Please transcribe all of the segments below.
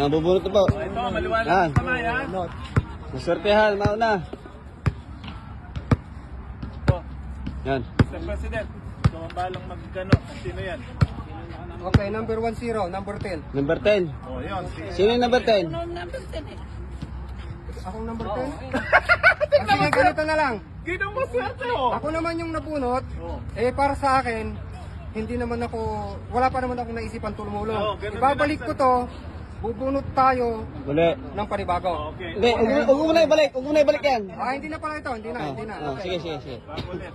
Bubunot na po. Ito, maliwanag ang kamay, ha? Maswertehan, mauna. Ito, Yan. Mr. President, ikaw ang balang magkano. Sino yan? Okay, number 10, number 10. Number 10. Oh, yun. Sige. Sino yung number 10? Akong number 10? Sige, ganito na lang. Ginang maswerte, oh. Ako naman yung nabunot. Eh, para sa akin, hindi naman ako, wala pa naman ako naisipan tumulong. Ibabalik ko to, bubunot tayo Uli. ng panibago. Okay. Hindi, huwag mo na ibalik. Huwag mo na ibalik yan. Hindi na pala ito, hindi na. Sige, sige, sige. Bago ulit.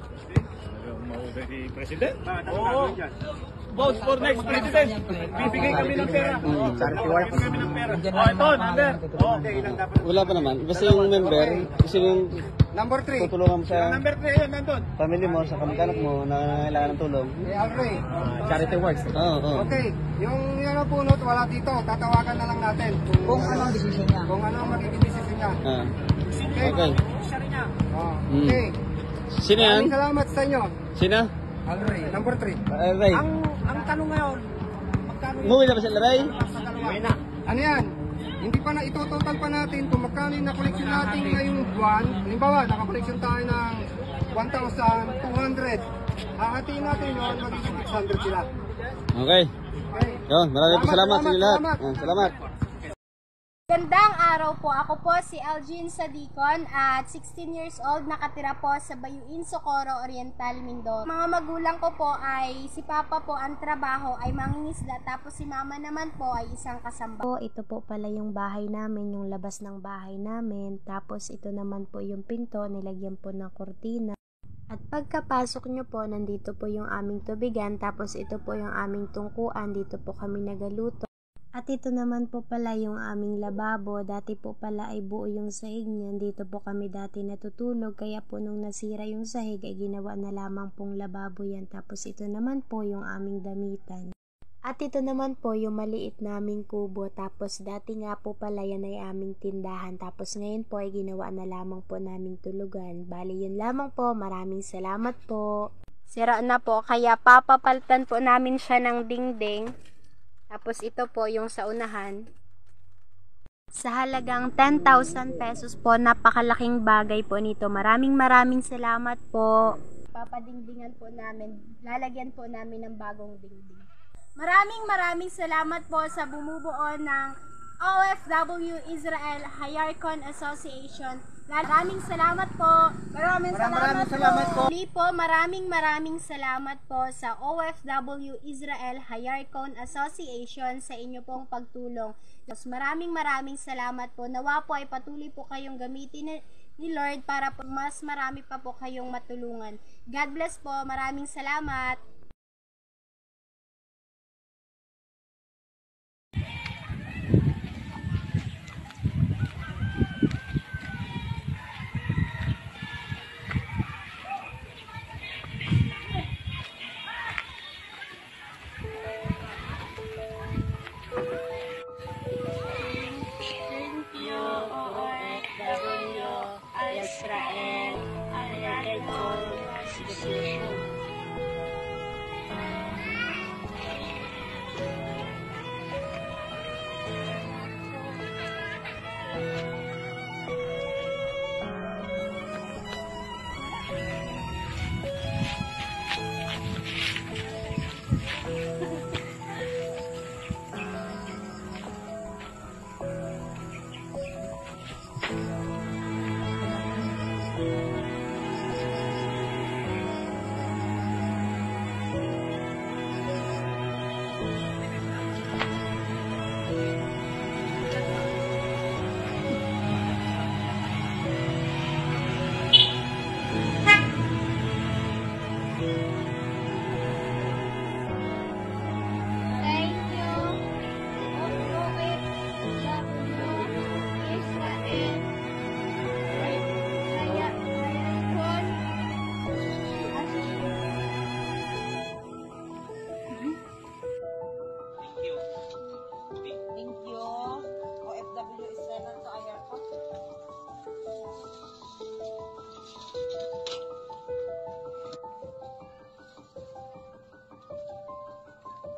Mauda si President. Oo. Vote for next President. Bibigay kami ng pera. Bibigay kami ng pera. Oh, ito, number. Okay, ilang dapat? Wala pa naman. Basta yung member, kasi yung Number 3, tutulungan mo sa Number 3 yun, nandun. family mo, sa kamag-anak mo na nangangailangan ng tulong. Alray. Charity works. Oo, oo. Okay, yung nabunot, wala dito. Tatawagan na lang natin. Kung anong desisyon niya. Kung anong magiging desisyon niya. Okay. Okay. Sino yan? Maraming salamat sa inyo. Sino? Alray, number 3. Ray. Ang tanong ngayon, magkano Umuwi na ba sila, Ray? Ano yan? Hindi pa na ito-total pa natin kung magkano yung na-collection natin ngayong buwan. Halimbawa, naka-collection tayo ng 1,200. Hahatiin natin yun, magiging 600 sila. Okay. Okay. Yun, maraming salamat sa inyo lahat. Salamat. Gandang araw po. Ako po si Algin Sadicon at 16 years old, nakatira po sa Bayuin, Socorro Oriental, Mindoro. Mga magulang ko po ay si Papa po ang trabaho ay mangingisda, tapos si Mama naman po ay isang kasamba. Ito po pala yung bahay namin, yung labas ng bahay namin. Tapos ito naman po yung pinto, nilagyan po ng kortina. At pagkapasok nyo po, nandito po yung aming tubigan. Tapos ito po yung aming tungkuan, dito po kami nagaluto. At ito naman po pala yung aming lababo. Dati po pala ay buo yung sahig niyan. Dito po kami dati natutulog. Kaya po nung nasira yung sahig ay ginawa na lamang pong lababo yan. Tapos ito naman po yung aming damitan. At ito naman po yung maliit naming kubo. Tapos dati nga po pala yan ay aming tindahan. Tapos ngayon po ay ginawa na lamang po naming tulugan. Bali yun lamang po. Maraming salamat po. Sira na po, kaya papapalitan po namin siya ng dingding. Tapos ito po yung sa unahan. Sa halagang 10,000 pesos po, napakalaking bagay po nito. Maraming salamat po. Papadingdingan po namin, lalagyan po namin ng bagong dingding. Maraming salamat po sa bumubuo ng OFW Israel Hayarkon Association. Maraming salamat po. Maraming salamat po. Muli po, maraming salamat po sa OFW Israel Hayarkon Association sa inyo pong pagtulong. Maraming salamat po. Nawa po ay patuloy po kayong gamitin ni Lord para po mas marami pa po kayong matulungan. God bless po. Maraming salamat. Israel,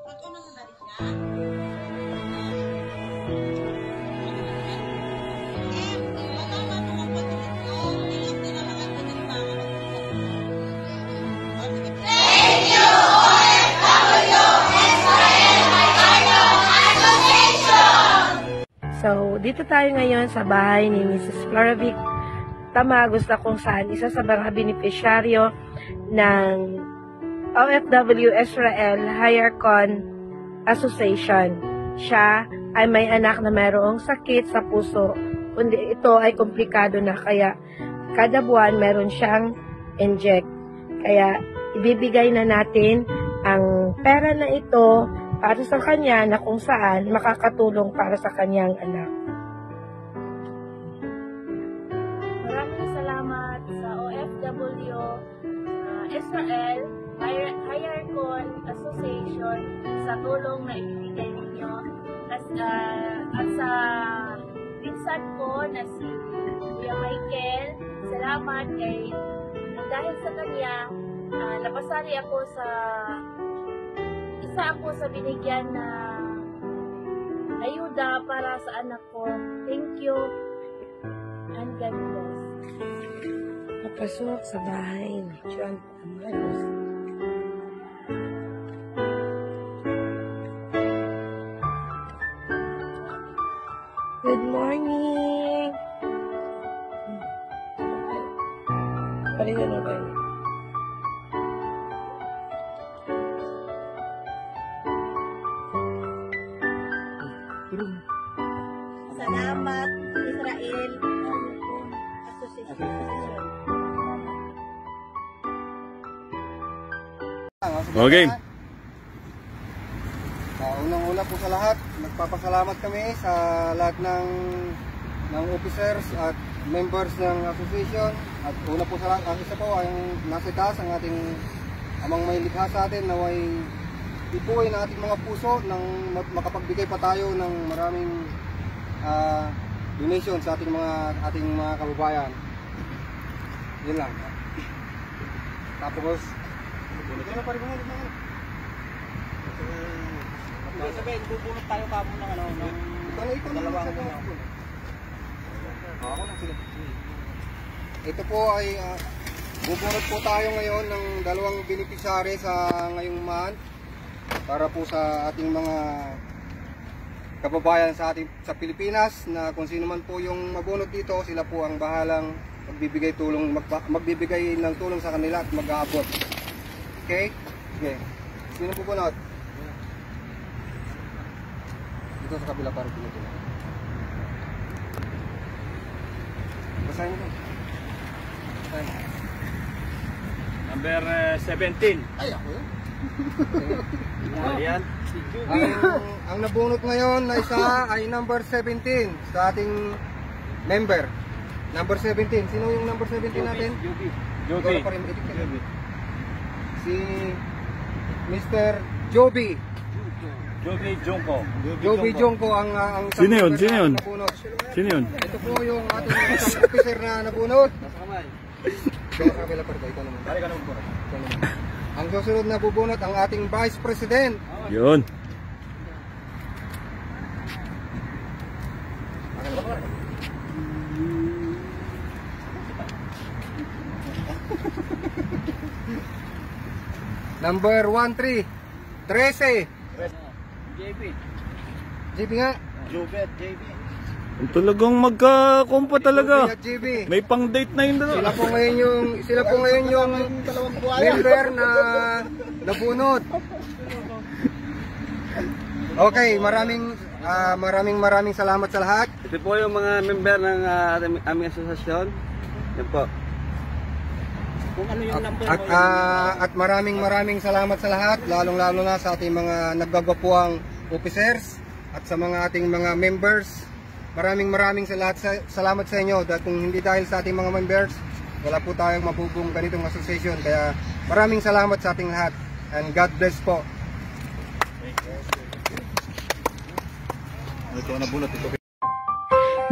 Ito na nga So, dito tayo ngayon sa bahay ni Mrs. Floravic Tamagos na kung saan isa sa mga beneficiaryo ng OFW Israel Hayarkon Association. Siya ay may anak na mayroong sakit sa puso, kundi ito ay komplikado na kaya kada buwan meron siyang inject. Kaya ibibigay na natin ang pera na ito para sa kanya na kung saan makakatulong para sa kanyang anak. Maraming salamat sa OFW Israel Hayarkon Association sa tulong na ibigay ninyo at sa pinsan ko na si Kuya Michael. Salamat kay dahil sa kanya napasali ako sa binigyan na ayuda para sa anak ko. Thank you and God bless. Napasok sa bahay ni John Tamagos. Good morning! Palingan na kayo. Salamat, Israel Association. Okay. Unang-una po sa lahat, nagpapasalamat kami sa lahat ng officers at members ng association. At una po sa lahat, ang isa po ay nasa taas ang ating amang may likha sa atin na may ipuin ang ating mga puso nang makapagbigay pa tayo ng maraming donation sa ating mga kababayan. Yun lang. Tapos ito na pare mga Ibig sabihin, bubunot tayo kamo ng dalawang Ito po ay bubunot po tayo ngayon ng dalawang beneficiary sa ngayong month para po sa ating mga kababayan sa Pilipinas na kung sino man po yung mabunot dito, sila po ang bahalang magbibigay ng tulong sa kanila at mag-aabot. Okay? Okay. Sino po bunot? Dito sa kabila para pinutulong. Basahin mo. Basahin mo. Number 17. Ay, ako yun. Ayan. Ang nabunot ngayon na isa ay number 17 sa ating member. Number 17. Sino yung number 17 natin? Joby. Si Mr. Joby. Joby Jungko. Joby Jungko ang Sino yun? member Sino na yun? nabunot. Sino yun? Ito po yung ating isang officer na nabunot. Ito kabila pa ito naman. Ito naman. Ang susunod na bubunot ang ating Vice President. Yun. Number 13. 13. JB. JB nga. Jobet, JB. Talagang magkakumpa talaga. JB at JB. May pang date na yun Sila dalawa. po ngayon yung member na nabunot. Okay, maraming salamat sa lahat. Ito po yung mga member ng aming asosasyon. Yan po. Kung ano yung number At maraming salamat sa lahat, lalong-lalo na sa ating mga naggagwapuang officers at sa mga ating mga members. Maraming salamat sa inyo dahil kung hindi dahil sa ating mga members, wala po tayong mabubong ganitong association. Kaya maraming salamat sa ating lahat and God bless po.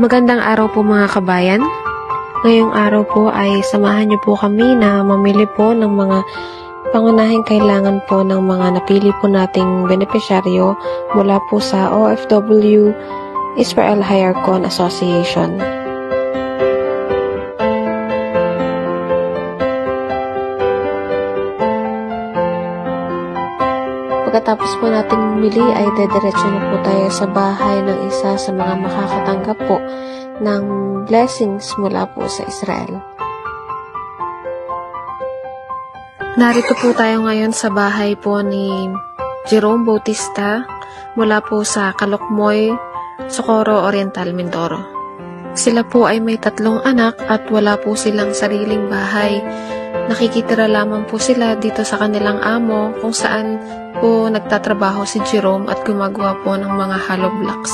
Magandang araw po mga kabayan. Ngayong araw po ay samahan niyo po kami na mamili po ng mga pangunahing kailangan po ng mga napili po nating benepisyaryo mula po sa OFW Israel Hayarkon Association. Pagkatapos po nating bumili ay dediretso na po tayo sa bahay ng isa sa mga makakatanggap po ng blessings mula po sa Israel. Narito po tayo ngayon sa bahay po ni Jerome Bautista mula po sa Calocmoy, Socorro Oriental, Mindoro. Sila po ay may 3 anak at wala po silang sariling bahay. Nakikitira lamang po sila dito sa kanilang amo kung saan po nagtatrabaho si Jerome at gumagawa po ng mga hollow blocks.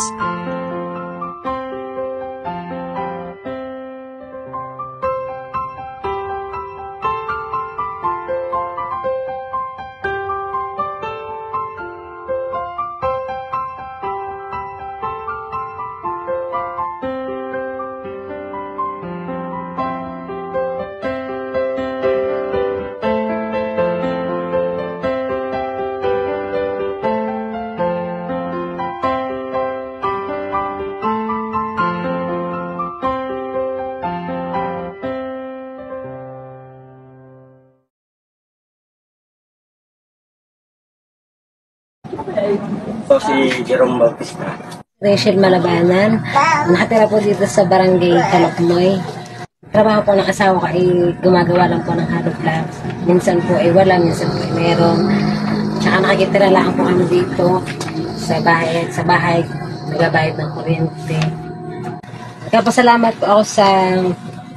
So, si Jerome Bautista. Rachel Malabanan. Nakatira po dito sa barangay Calocmoy. Trabaho po ng asawa ko ay gumagawa lang po ng hollow blocks. Minsan po ay wala, minsan po ay meron. Tsaka nakikitira lang po kami dito sa bahay, nagabayad ng kuryente. Nagpapasalamat po ako sa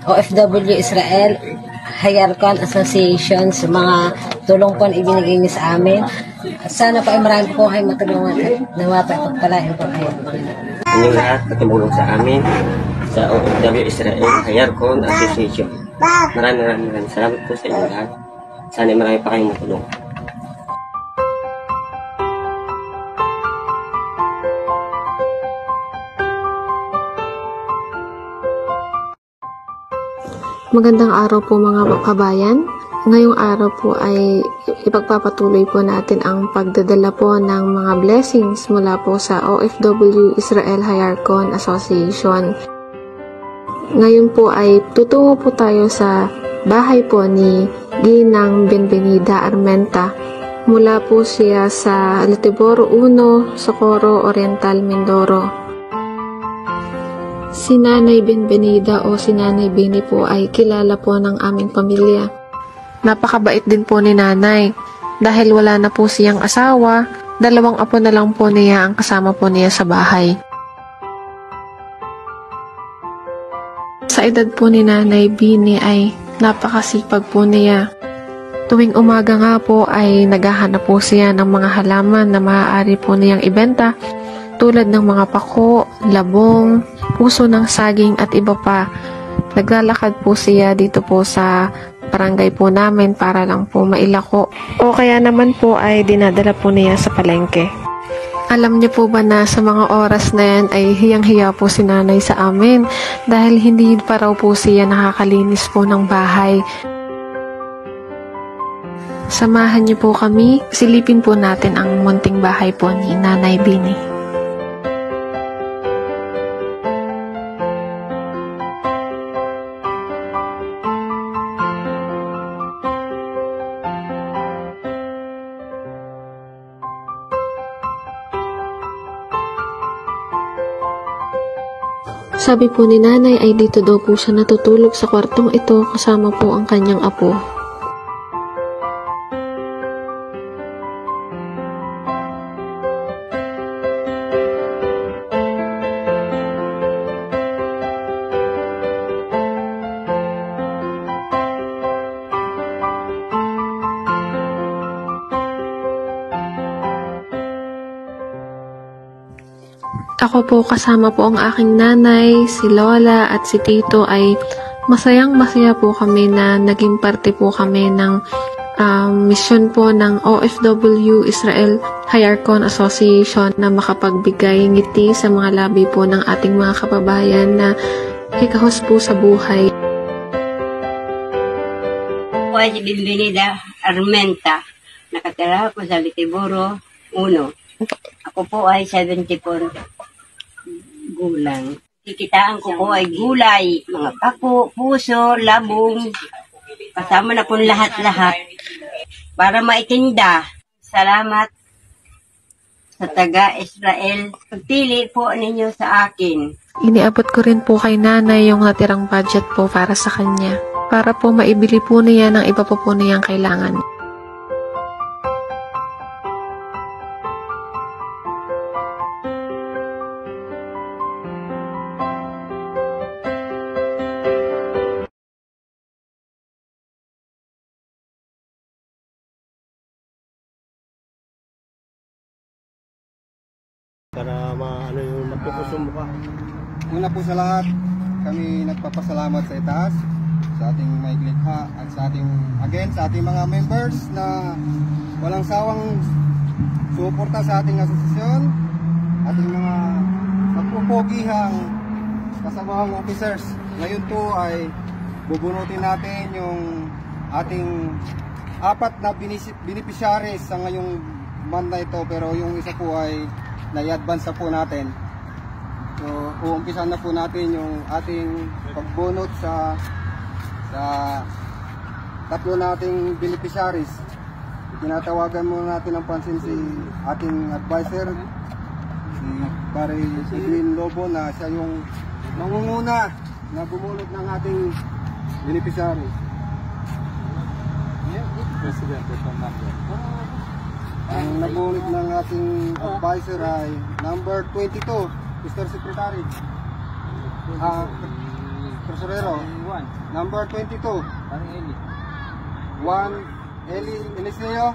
OFW Israel Hayarkon Association sa mga tulong po na ibinigay niyo sa amin. Sana po ay marami po kayo matulungan at nawa pa pagpalain po kayo. Inyong lahat na tumulong sa amin sa OFW Israel Hayarkon Association. Maraming salamat po sa inyong lahat. Sana marami pa kayong matulungan. Magandang araw po mga kabayan. Ngayong araw po ay ipagpapatuloy po natin ang pagdadala po ng mga blessings mula po sa OFW Israel Hayarkon Association. Ngayon po ay tutungo po tayo sa bahay po ni Ginang Benvenida Armenta. Mula po siya sa Latiboro 1, Socorro Oriental, Mindoro. Si Nanay Benvenida o si Nanay Bini po ay kilala po ng aming pamilya. Napakabait din po ni Nanay. Dahil wala na po siyang asawa, 2 apo na lang po niya ang kasama po niya sa bahay. Sa edad po ni Nanay Bini ay napakasipag po niya. Tuwing umaga nga po ay naghahanap po siya ng mga halaman na maaari po niyang ibenta tulad ng mga pako, labong, puso ng saging at iba pa. Naglalakad po siya dito po sa barangay po namin para lang po mailako o kaya naman po ay dinadala po niya sa palengke. Alam niyo po ba na sa mga oras na yan ay hiyang-hiya po si Nanay sa amin dahil hindi pa raw po siya nakakalinis po ng bahay. Samahan niyo po kami, silipin po natin ang munting bahay po ni Nanay Bini. Sabi po ni Nanay ay dito daw po siya natutulog sa kwartong ito kasama po ang kanyang apo. Ako po kasama po ang aking nanay, si Lola at si Tito ay masayang-masaya po kami na naging parte po kami ng mission po ng OFW Israel Hayarkon Association na makapagbigay ngiti sa mga labi po ng ating mga kababayan na hikahos po sa buhay. Ako ay si Benvenida Armenta. Nakatira ako sa Latiboro 1. Ako po ay 74. magulang. Kikitaan ko po ay gulay, mga pako, puso, labong, kasama na po lahat-lahat para maitinda. Salamat sa taga-Israel. Pagpili po ninyo sa akin. Iniabot ko rin po kay nanay yung natirang budget po para sa kanya. Para po maibili po niya ng iba po niyang kailangan. Para maano yung mapupuso mo ka. Una po sa lahat, kami nagpapasalamat sa itaas, sa ating maiglikha at sa ating mga members na walang sawang suporta sa ating asosasyon, ating mga nagpupugihang kasamahang officers. Ngayon po ay bubunutin natin yung ating 4 na beneficiaries sa ngayong month na ito, pero yung isa po ay na-advance na po natin. So, uumpisan na po natin yung ating pagbunot sa 3 nating beneficiaries. Tinatawagan muna natin ng pansin si ating advisor, si Pare Edwin Lobo, na siya yung mangunguna na bumunot ng ating beneficiary. Ang nabunot ng ating advisor ay number 22, Mr. Secretary. Tresurero. Number 22. Juan Eli Eliseo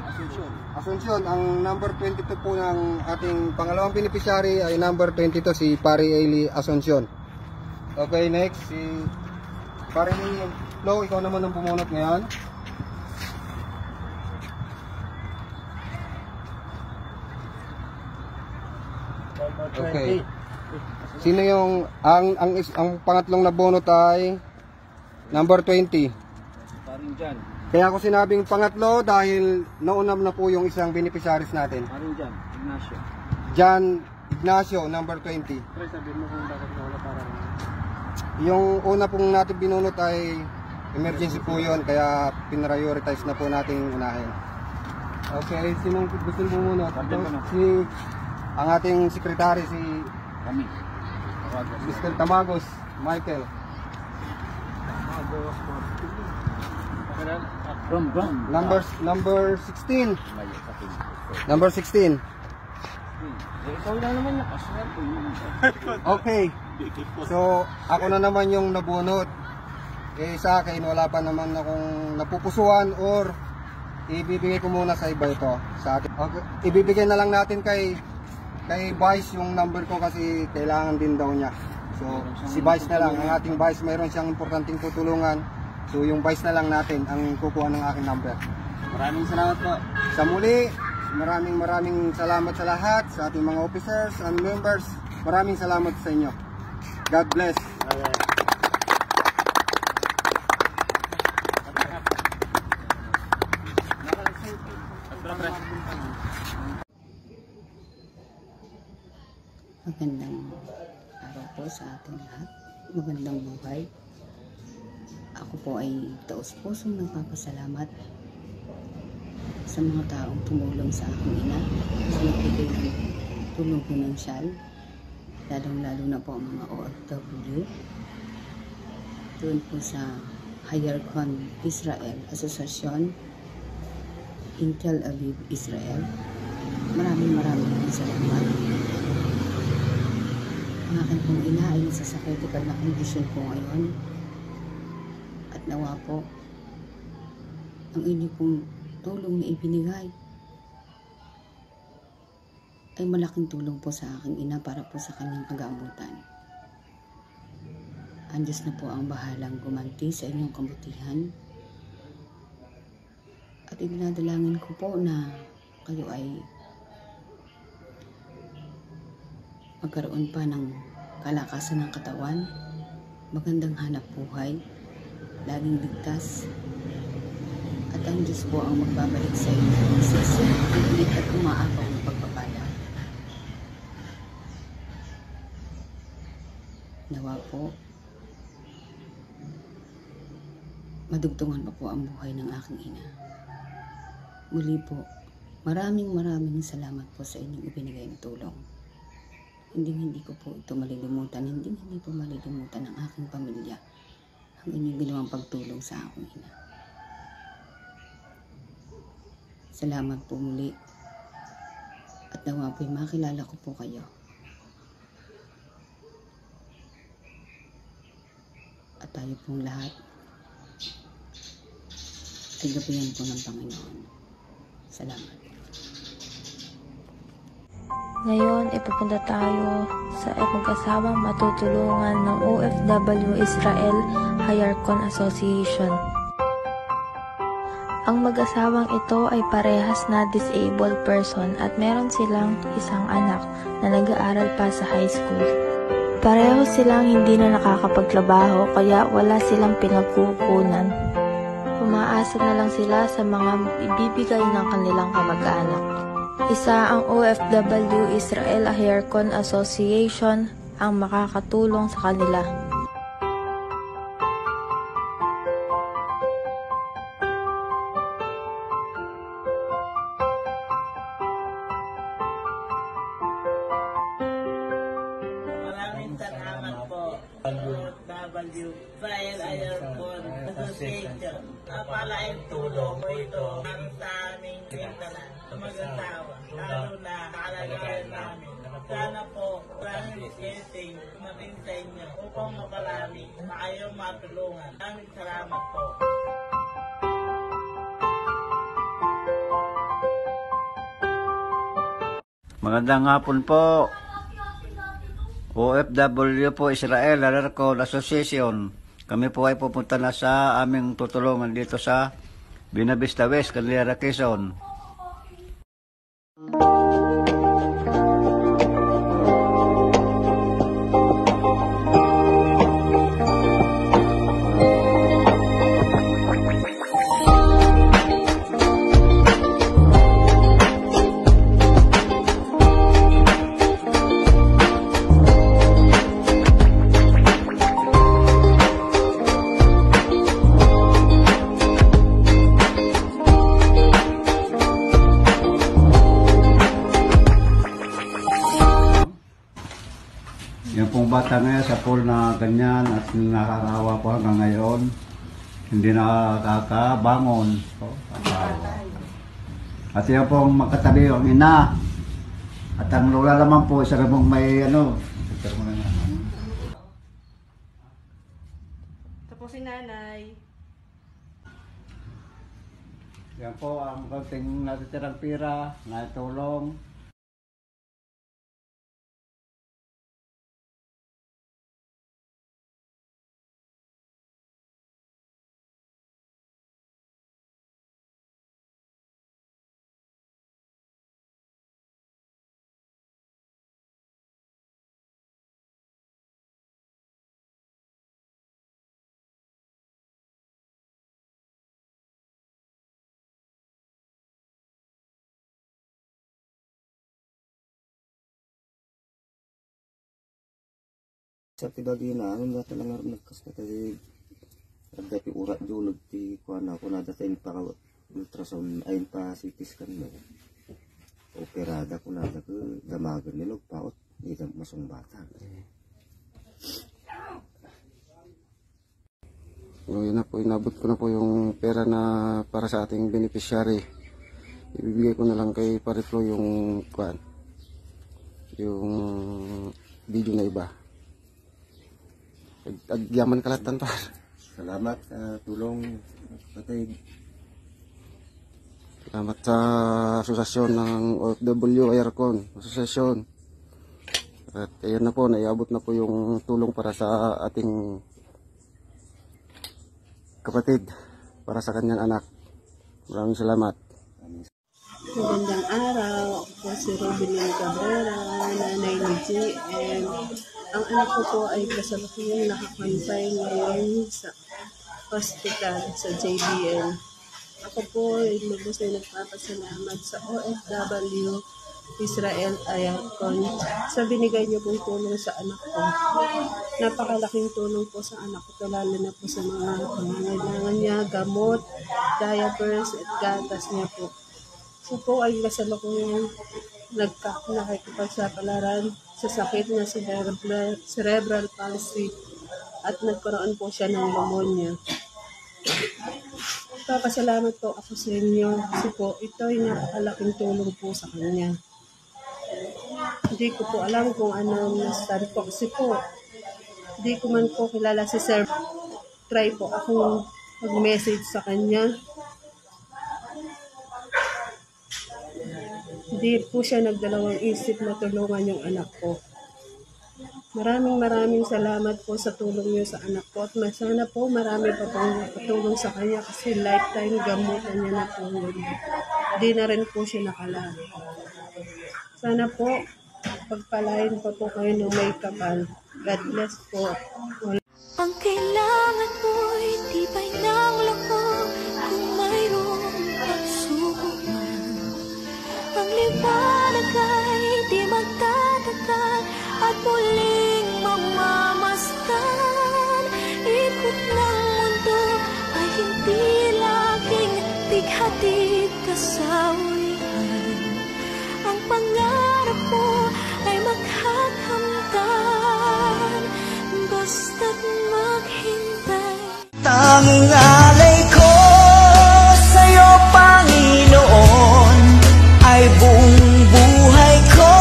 Asuncion. Ang number 22 po ng ating pangalawang beneficiary ay number 22, si Pare Eli Asuncion. Okay, next si Pare Flo, ikaw naman ang bumunot ngayon. Okay. Sino yung ang pangatlong nabunot ay number 20. Paring Jan. Kaya ako sinabing pangatlo dahil naunam na po yung isang beneficiaries natin. Paring Jan, Ignacio. Jan Ignacio, number 20. Yung una pong natin binunot ay emergency po yun, kaya pinrioritize na po nating unahin. Okay, sinong gusto bumunot? Si ang ating secretary, si kami. Mr. Tamagos Michael. Number 16. Number 16. Okay. So, ako na naman yung nabunot. Sa akin, wala pa naman akong napupusuan or ibibigay ko muna sa iba ito. Sa atin. Okay. Ibibigay na lang natin kay Vice yung number ko kasi kailangan din daw niya. So, si Vice na lang. Ang ating Vice, mayroon siyang importanteng tutulungan. So, yung Vice na lang natin ang kukuha ng aking number. Maraming salamat po. Sa muli, maraming salamat sa lahat, sa ating mga officers and members. Maraming salamat sa inyo. God bless. Magandang araw po sa ating lahat. Magandang buhay. Ako po ay taos-pusong nagpapasalamat sa mga taong tumulong sa aking ina sa nagbigay ng tulong pinansyal, lalong-lalo na po ang mga OFW doon po sa Hayarkon Israel Association in Tel Aviv, Israel. Maraming salamat. Ang aking pong ina ay nasa sa critical na condition po ngayon, at nawa po ang inyo pong tulong na ibinigay ay malaking tulong po sa aking ina para po sa kanyang pag-aabutan. Ang Diyos na po ang bahalang gumanti sa inyong kabutihan, at ibinadalangin ko po na kayo ay magkaroon pa ng kalakasan ng katawan, magandang hanap buhay, laging ligtas, at ang Diyos po ang magbabalik sa inyo ng sisimulit at umaapaw ng pagpapala. Nawa po, madugtungan pa po ang buhay ng aking ina. Muli po, maraming salamat po sa inyong ibinigay na tulong. Hindi ko po ito malilimutan, hindi po malilimutan ng aking pamilya ang inyong ginawang pagtulong sa aking ina. Salamat po muli at nawa po'y makilala ko po kayo. At tayo pong lahat ay gabayan po ng Panginoon. Salamat. Ngayon, ipupunta tayo sa mag-asawang matutulungan ng OFW Israel Hayarkon Association. Ang mag-asawang ito ay parehas na disabled person at meron silang isang anak na nag-aaral pa sa high school. Pareho silang hindi na nakakapagtrabaho kaya wala silang pinagkukunan. Umaasa na lang sila sa mga ibibigay ng kanilang kamag-anak. Isa ang OFW Israel Hayarkon Association ang makakatulong sa kanila. Maraming salamat po. OFW Israel Hayarkon Association. Napalaing tulong mo ito para sa aming pintanan sa mag-asawa. Lalo na kalagayan namin. Sana po, maraming blessing dumating sa inyo upang maparami na kayong matulungan. Maraming salamat po. Magandang hapon po. OFW po Israel Hayarkon Association. Kami po ay pupunta na sa aming tutulungan dito sa Binavista West, Candelaria, Quezon. Yung pong bata ngayon sa pool na ganyan at nakakawa po hanggang ngayon, hindi nakakabangon. At yung pong magkatabi yung ina. At ang lola naman po, isa rin pong may ano. Ito po si nanay. Yan po ang konting natitirang pira na tulong. Sa tidagina, ano na talang nagkas na tayo nagdapi urat doon nagti kuhan ako na datayin pa ultrasound ayon pa CT scan na operada ko na ko damagan nilog paot di masong bata. So, yun na po, inabot ko na po yung pera na para sa ating beneficiary. Ibibigay ko na lang kay Pariflo yung kuhan, yung video na iba. Agyaman kalatan pa. Salamat sa tulong kapatid. Salamat sa asosasyon ng OFW Hayarkon Association. At ayan na po, naiabot na po yung tulong para sa ating kapatid, para sa kanyang anak. Maraming salamat. Magandang araw. Ako po si Robin Cabrera, nanay ni JM. Ang anak ko po ay kasalukuyang nakakonfine ngayon sa hospital sa JBL. Ako po ay lubos na nagpapasalamat sa OFW Israel Ayarcon sa binigay niyo pong tulong sa anak ko. Napakalaking tulong po sa anak ko, lalo na po sa mga pangangailangan niya, gamot, diapers, at gatas niya po. Siya po ay kasalukuyang nakikipagsapalaran sa sakit na cerebral palsy at nagkaroon po siya ng pneumonia. Papasalamat po ako sa inyo kasi po ito ay napakalaking tulong po sa kanya. Hindi ko po alam kung ano nasabi po kasi po hindi ko man po kilala si Sir. Try po akong mag-message sa kanya. Hindi po siya nagdalawang isip na tulungan yung anak ko. Maraming salamat po sa tulong niyo sa anak ko at sana po marami pa pong patulong sa kanya kasi lifetime gamutan niya na po yun. Hindi na rin po siya nakalala. Sana po pagpalain pa po kayo ng may kapal. God bless po. Ang kailangan mo'y tibay ng lako kung mayroong pagsubok man. Ang liwanag ay di magtatagal at muling mamamasdan. Ikot ng mundo ay hindi laging bighatid kasawian. Ang pangarap mo ay maghahamdan basta't maghintay. Tanging alay ko sa'yo, Panginoon, ay buong buhay ko,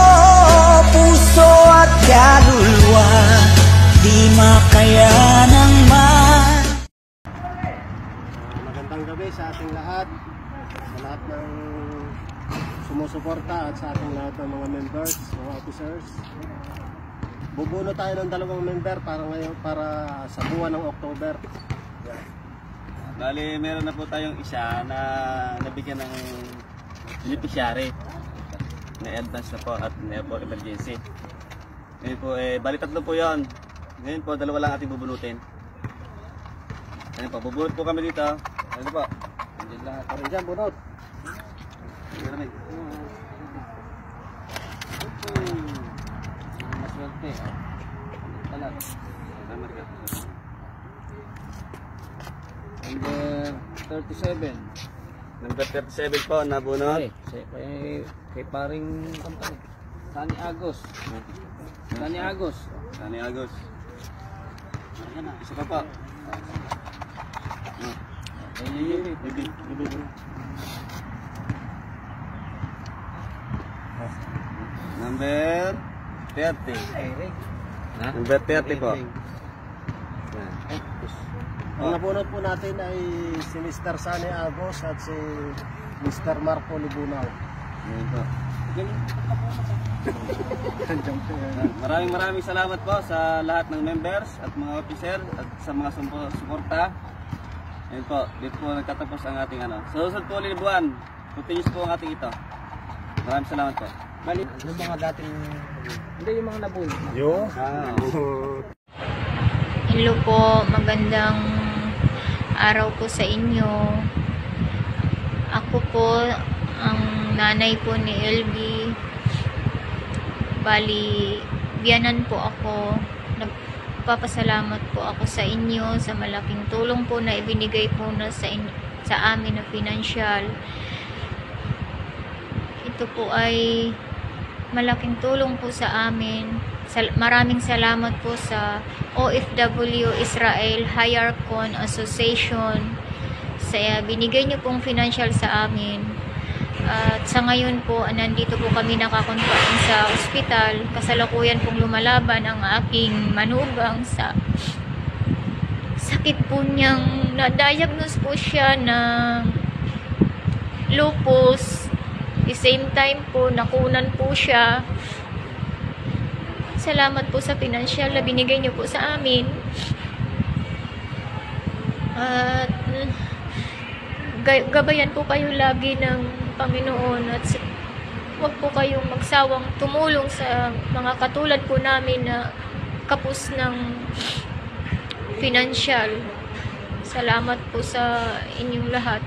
puso at kaluluwa, di makayanang man. Magandang gabi sa ating lahat, sa lahat ng sumusuporta at sa ating lahat ng mga members, mga officers. Bubuno tayo ng 2 member para sa buwan ng October. Bali, meron na po tayong isa na nabigyan ng beneficiary na advance na po at na po emergency. Ngayon po, bali 3 po yun. Ngayon po, 2 lang ating bubunutin. Ngayon po, bubunot po kami dito. Ano po? Nandiyan lahat. Parang dyan, bunot. Nandiyan namin. Maswerte. Talag. Number 37. Number 37 po, nabunot. Kay paring company. Sani Agos. Sani Agos. Sani Agos. Isa pa po. Number 30. Number 30 po. Ang nabunot po natin ay si Mr. Sani Agos at si Mr. Marco Libunaw. Ngayon po. Maraming salamat po sa lahat ng members at mga officer at sa mga suporta. Ngayon po, dito po nagtatapos ang ating Sa susunod po ulit buwan, continuous po ang ating ito. Maraming salamat po. Bali, yung mga dating, hindi yung mga nabuli. Hello po, magandang araw po sa inyo. Ako po ang nanay po ni LB. Bali, biyanan po ako. Nagpapasalamat po ako sa inyo sa malaking tulong po na ibinigay po na sa amin na financial. Ito po ay malaking tulong po sa amin. Maraming salamat po sa OFW Israel Hayarcon Association sa binigay niyo pong financial sa amin. At sa ngayon po, nandito po kami nakakonfine sa ospital. Kasalukuyan pong lumalaban ang aking manugang sa sakit po niyang na-diagnose po siya ng lupus. At the same time po, nakunan po siya. Salamat po sa financial na binigay niyo po sa amin. At gabayan po kayo lagi ng Panginoon at huwag po kayong magsawang tumulong sa mga katulad po namin na kapos ng financial. Salamat po sa inyong lahat.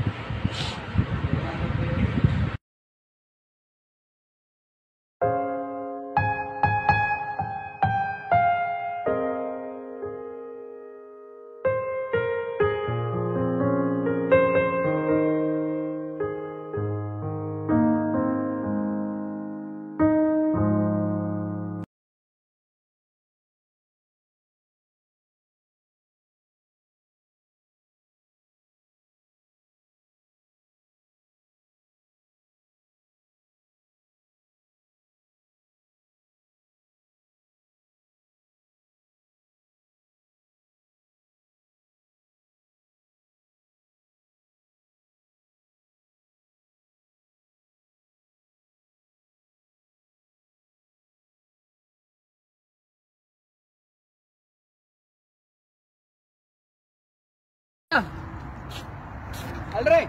Alre!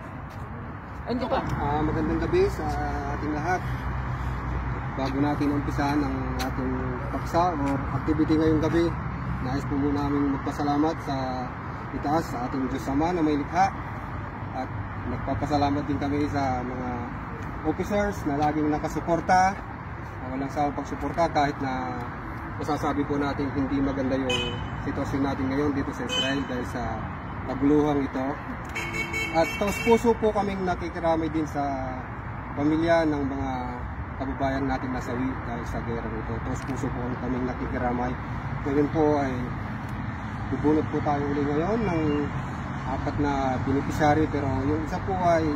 Andiyan ka. Magandang gabi sa ating lahat. Bago natin umpisahan ang ating paksa or activity ngayong gabi, nais po muna namin magpasalamat sa itaas sa ating Diyos Ama na may likha. At nagpapasalamat din kami sa mga officers na laging nakasuporta, na walang sawang pagsuporta kahit na masasabi po natin hindi maganda yung sitwasyon natin ngayon dito sa Israel dahil sa kaguluhang ito. At taos puso po kaming nakikiramay din sa pamilya ng mga kababayan natin nasawi dahil sa gerang ito. Taos puso po kaming nakikiramay. Ngayon po ay bubunot po tayo ulit ngayon ng 4 na beneficiary, pero yung isa po ay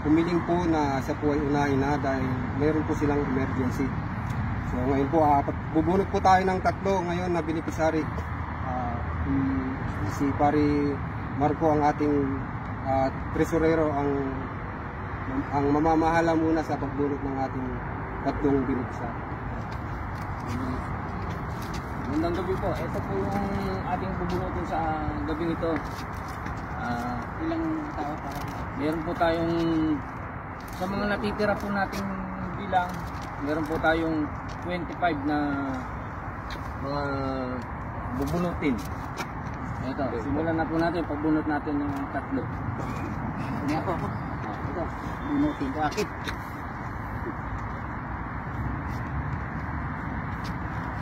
humiling po na siya po ay unahin na dahil meron po silang emergency. So ngayon po bubunot po tayo ng 3 ngayon na beneficiary. Si Pari Marco ang ating tresurero ang mamamahala muna sa pagbunot ng ating 3 beneficiary. Magandang gabi po. Ito po yung ating bubunutin sa gabing ito. Ilang tao pa? Meron po tayong, sa mga natitira po nating bilang, meron po tayong 25 na mga bubunutin. Ito, simulan na po natin, pagbunot natin ng 3. Ano po ako? Ito, bunutin. Bakit?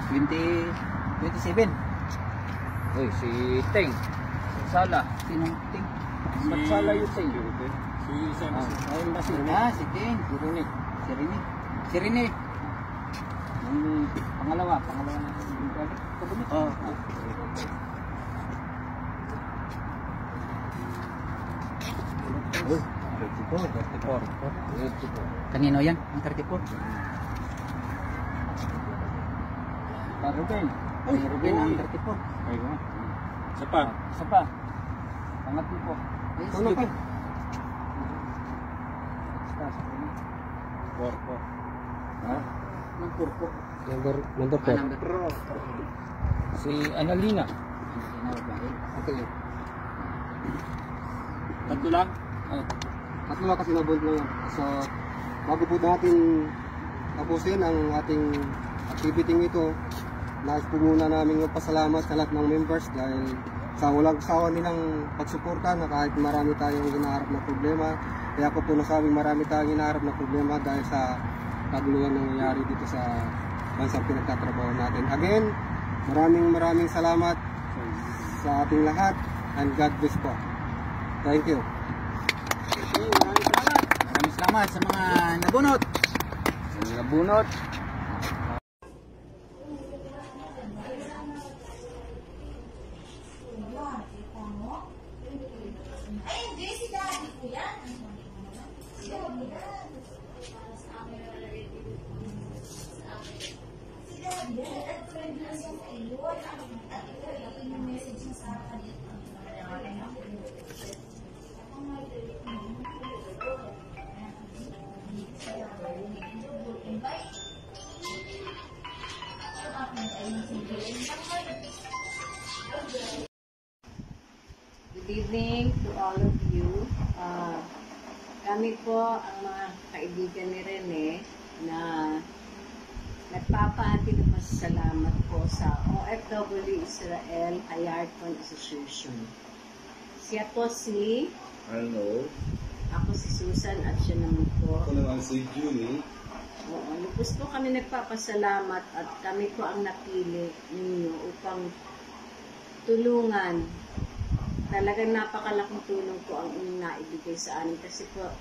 27. Uy, si Teng. Sala. Sinong Teng? Sala yung Teng. Ayun ba si Teng. Si Rene. Pangalawa na. Oh. Uy, 34. Kanino yan? Ang 34? Ruben. Ruben ang 34. Ayun. Isa pa. Pangatlo po. Ano pa? 4 po. Ha? Number 4. Si Annalina. Okay. 3 lang? 3 lang kasi nabund na yan. So, bago po natin tapusin ang ating activity ito, nais po muna namin magpasalamat sa lahat ng members dahil sa walang sawa nilang pagsuporta na kahit marami tayong hinaharap na problema. Kaya ko po nasabing marami tayong hinaharap na problema dahil sa kaguluhan na nangyayari dito sa bansang pinagtatrabaho natin. Again, maraming salamat sa ating lahat and God bless po. Thank you. Maraming salamat sa mga nabunot. Good evening to all of you. Kami po ang mga kaibigan ni Rene na nagpapaati ng pasasalamat po sa OFW Israel Hayarkon Association. Siya po si... Hello. Ako si Susan at siya naman po. Ako naman si Julie. Oo, lubos po kami nagpapasalamat at kami po ang napili ninyo upang tulungan. Talagang napakalaking tulong po ang inyong naibigay sa amin kasi po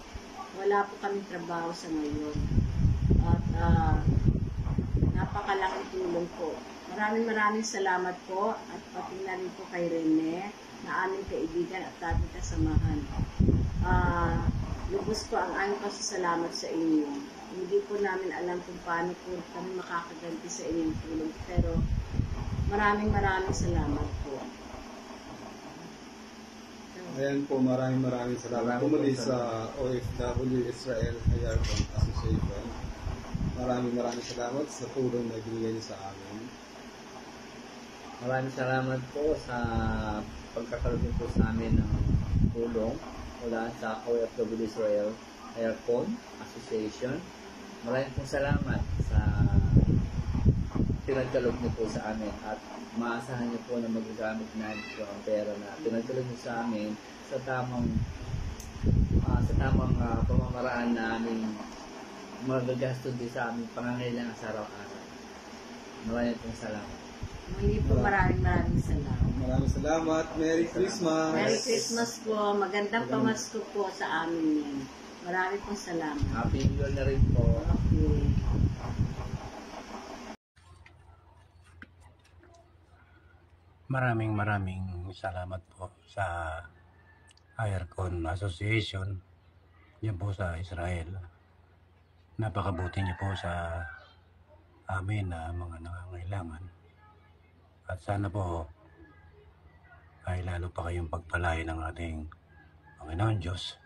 wala po kami trabaho sa ngayon. At napakalaking tulong po. Maraming salamat po at pati na rin po kay Rene na aming kaibigan at ating kasamahan. Lubos po ang aming pasasalamat sa inyo. Hindi po namin alam kung paano po kami makakaganti sa inyong tulong. Pero maraming salamat po. Ayan po, maraming salamat po muli sa OFW Israel Hayarkon Association. Maraming salamat sa tulong na binigay niyo sa amin. Maraming salamat po sa pagkakaroon po sa amin ng tulong o mula sa OFW Israel Aircon Association. Maraming pong salamat sa pinagkaloob niyo po sa amin at maasahan niyo po na magagamit namin po ang pera na pinagkaloob niyo sa amin sa tamang pamamaraan na aming magagastos din sa aming pangangailangan sa araw-araw. Maraming pong salamat. Muli po maraming salamat. Maraming salamat. Merry Christmas. Merry Christmas po. Magandang pamasko po sa amin yan. Maraming pong salamat. Happy New Year na rin po. Okay. Maraming salamat po sa Aircon Association yan po sa Israel. Napakabuti niyo po sa amin na mga nangangailangan. At sana po ay lalo pa kayong pagpalain ng ating Panginoon Diyos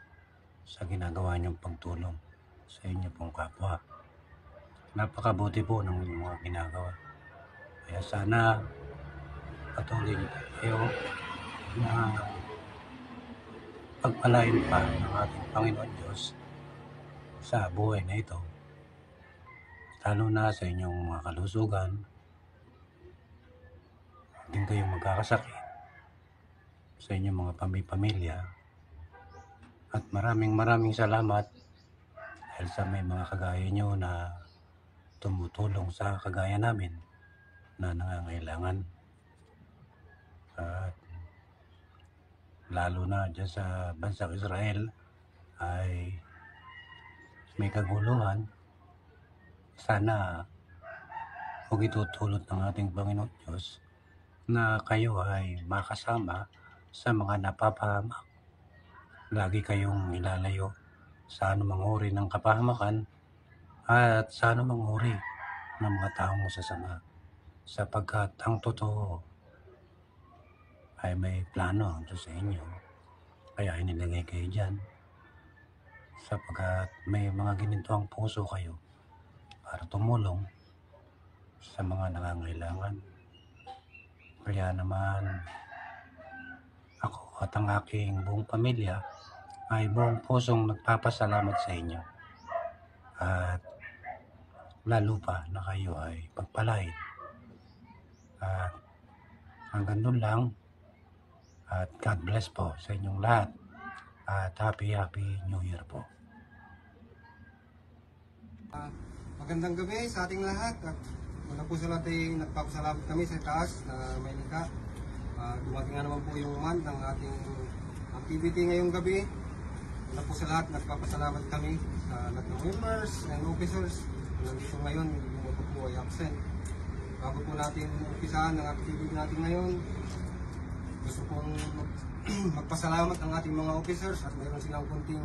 sa ginagawa niyong pagtulong sa inyo pong kapwa. Napakabuti po ng mga ginagawa. Kaya sana patuloy niyo kayo na pagpalain pa ng ating Panginoon Diyos sa buhay na ito. Lalo na sa inyong mga kalusugan, hindi kayong magkakasakit sa inyong mga pamilya. At maraming salamat dahil sa may mga kagaya nyo na tumutulong sa kagaya namin na nangangailangan. At lalo na dyan sa bansang Israel ay may kaguluhan. Sana huwag itutulot ng ating Panginoon Diyos na kayo ay makasama sa mga napapahamak. Lagi kayong ilalayo sa anumang uri ng kapahamakan at sa anumang uri ng mga taong masasama. Sapagkat ang totoo ay may plano ang Diyos sa inyo. Kaya inilagay kayo dyan. Sapagkat may mga ginintuang puso kayo para tumulong sa mga nangangailangan. Kaya naman ako at ang aking buong pamilya ay buong pusong nagpapasalamat sa inyo. At lalo pa na kayo ay pagpalain. At hanggang doon lang. At God bless po sa inyong lahat. At Happy New Year po. Magandang gabi sa ating lahat. At una po sa lahat ay nagpapasalamat kami sa taas na may nika. Dumating nga naman po yung month ng ating activity ngayong gabi. Una po sa lahat nagpapasalamat kami sa lahat ng members and officers. Nandito ngayon, yung mga po ay absent. Bago po natin umpisahan ang activity natin ngayon, gusto pong magpasalamat ang ating mga officers at mayroon silang kunting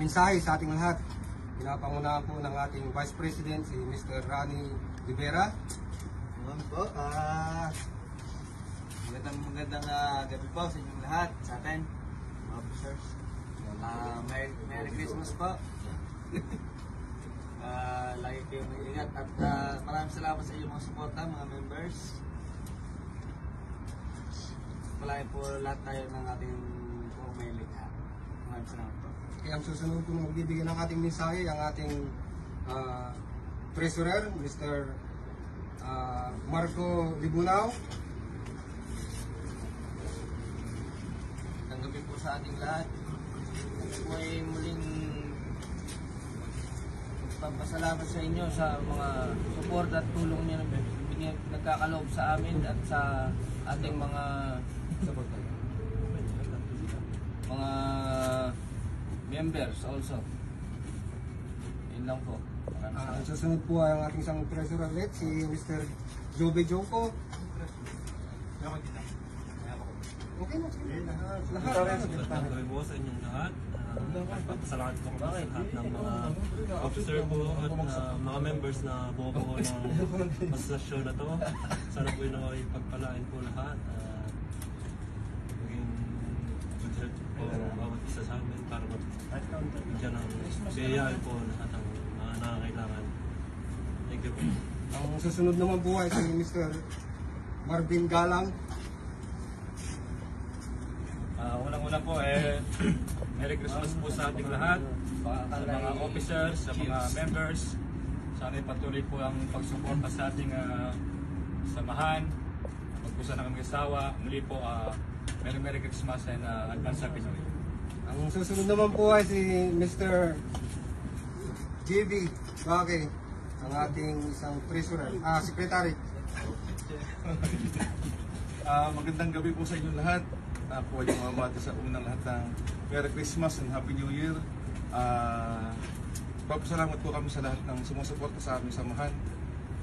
mensahe sa ating lahat. Pinapangunahan po ng ating Vice President, si Mr. Rani Rivera. Ano po, magandang gabi po sa inyong lahat, sa atin, mga officers. Merry Christmas po. Lagi kayong mag-ingat at maraming salamat sa inyong mga suporta, mga members. Palain po lahat tayo ng ating pumahiligha. Maraming salamat po. Kaya ang susunod po magbibigay ng ating mensahe ang ating Treasurer, Mr. Marco Libunaw. Ang gabi po sa ating lahat. Po ay muling magpapasalamat sa inyo sa mga support at tulong niyo na nagkakaloob sa amin at sa ating mga members also. Yun lang po. Susunod po ang ating isang treasurer ulit, si Mr. Jobe Joko. Okay na. Lahat po sa inyong lahat. Papasalamat po kami sa lahat ng mga officer po at mga members na buo ng asosasyon na to. Sana po yun ay pagpalain po lahat. Maging good health po bawat isa sa amin para magdyan ang biyayain po lahat ng mga nakakailangan. Thank you po. Ang susunod naman po ay si Mr. Marvin Galang. Unang una po, Merry Christmas po sa ating lahat, sa mga officers, sa mga members. Sana patuloy po ang pagsuporta sa ating samahan. Magpusa na kami kasawa. Muli po, Merry Christmas and advance Happy New Year. Ang susunod naman po ay si Mr. JB Bagay, ang ating isang treasurer, secretary. Magandang gabi po sa inyong lahat. Po ay mamabati sa unang lahat ng Merry Christmas and Happy New Year. Papasalamat po kami sa lahat ng sumusuporta sa aming samahan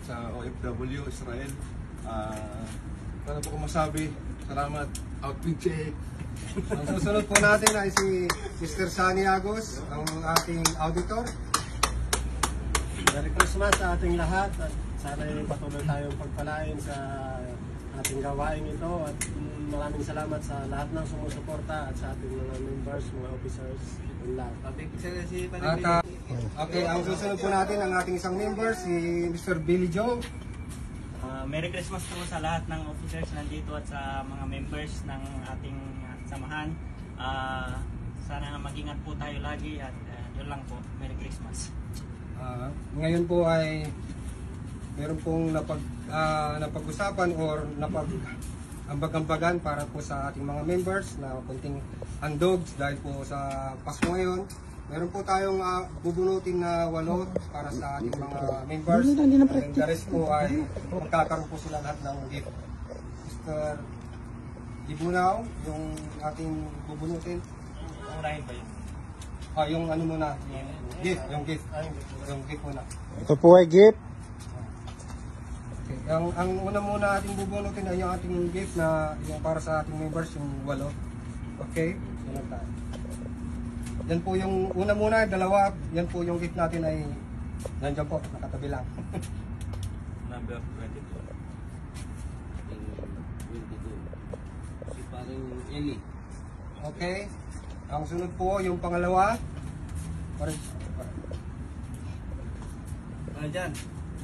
sa OFW Israel. Para po ko masabi, salamat. Outfit check. Ang susunod po natin ay si Mr. Sunny Agos, ang ating auditor. Merry Christmas sa ating lahat at sana patuloy tayong pagpalain sa ating gawain ito at maraming salamat sa lahat ng sumusuporta at sa ating mga members, mga officers and lahat. Okay, ang susunod po natin ang ating isang member, si Mr. Billy Joe. Merry Christmas po sa lahat ng officers nandito at sa mga members ng ating samahan. Sana mag-ingat po tayo lagi at yun lang po. Merry Christmas. Ngayon po ay meron pong napag-usapan or napag-ambagan para po sa ating mga members na kunting handog dahil po sa Pasko ngayon. Meron po tayong bubunutin na walot para sa ating mga members. And the rest po ay magkakaroon po sila lahat ng gift. Mr. Ibunaw, yung ating bubunutin. Urahin ba yun? Yung ano muna, yung gift muna. Ito po ay gift. Okay. Ang una muna ating bubunutin ay yung ating gift na yung para sa ating members, yung walot. Okay? Sunod tayo. Yan po yung una muna, dalawa, yan po yung gift natin ay nandiyan po, nakatabi lang. Number 22. Si parang Eli. Okay. Ang sunod po, yung pangalawa. Dyan,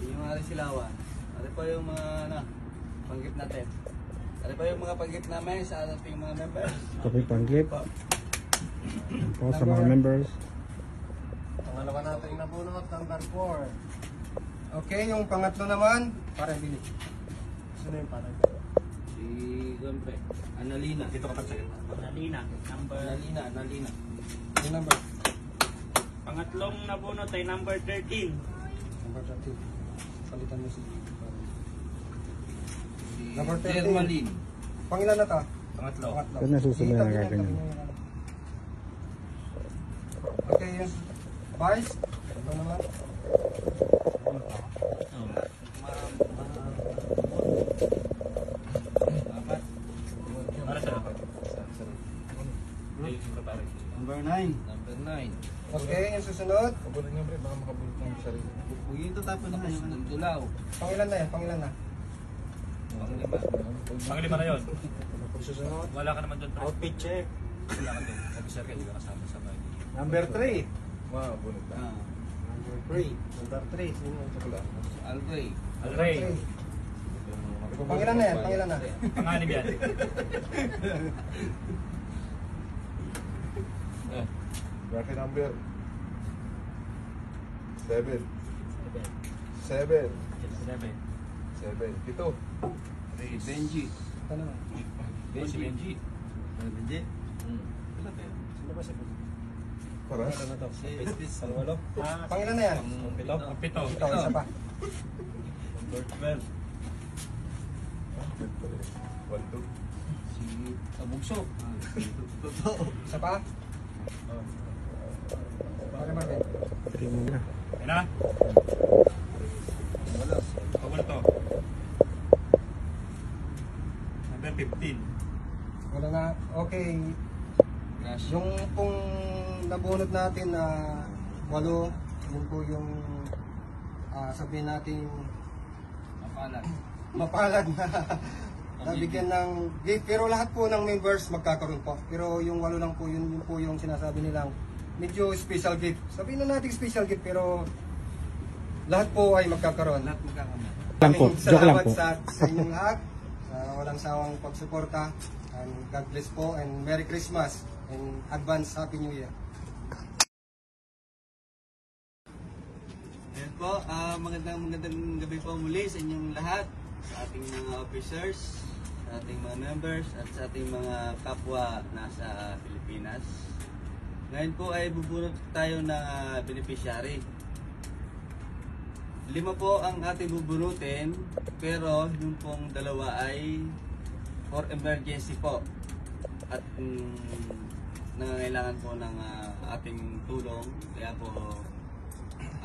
yung mga silawan. Ano po yung mga pang-gift natin? Ano po yung mga pang-gift namin sa ating mga members? Ito po yung pang-gift. Po sa mga members. Pangalawa natin na bunot, number 4. Okay, yung pangatlo naman, para Billy. Sino yung para? Si Gompe. Analina. Dito ka pa sa gitna. Analina. Analina. Yung number? Pangatlong nabunot ay number 13. Number 13. Palitan mo si number 13. Dermalin. Pangilan na to? Pangatlo. Ito na susunod na kaganyan. Okay, yung Vice. Ito naman. Number 9. Okay, yung susunod. Kabunin nyo, pre, baka makabulot ng sarili. Huwag ito tapos na kayo ng tulaw. Pangilan na yan, pangilan na. Panglima na yun. Susunod. Wala ka naman doon. Outfit check. Wala ka doon. Officer ka, hindi ka kasama sa bahay. Number 3. Wow, bunot na. Number 3. Number 3. Sino yung sakla? Alray. Alray. Pangilan na yan, pangilan na. Panganib yan. Bracket number 7. 7. Ito. Benji. Ito naman. Si Benji. Benji? Sino ba si Benji? Paras? Ano na to? Si Estes. Pangwalo? Pangilan na yan. Ang pito. Ito, isa pa. Number 12. 1, 2. Si Abugso. Isa pa. Para Marvin. 3 muna. Ayun na. Wala. Pagwala to. Number 15. Wala na. Okay. Yung pong nabunot natin na 8, yun po yung sabihin natin mapalad na nabigyan ng gift. Pero lahat po ng members magkakaroon po. Pero yung 8 lang po, yun po yung sinasabi nilang medyo special gift. Sabihin na natin special gift pero lahat po ay magkakaroon. Lahat magkakaroon. Salamat sa inyong lahat. Walang sawang pagsuporta. And God bless po and Merry Christmas. and advance Happy New Year. Ayan po, magandang gabi po muli sa inyong lahat, sa ating mga officers, sa ating mga members, at sa ating mga kapwa nasa Pilipinas. Ngayon po ay bubunot tayo ng beneficiary. 5 po ang ating bubunutin, pero yung pong dalawa ay for emergency po. At nangangailangan po ng ating tulong, kaya po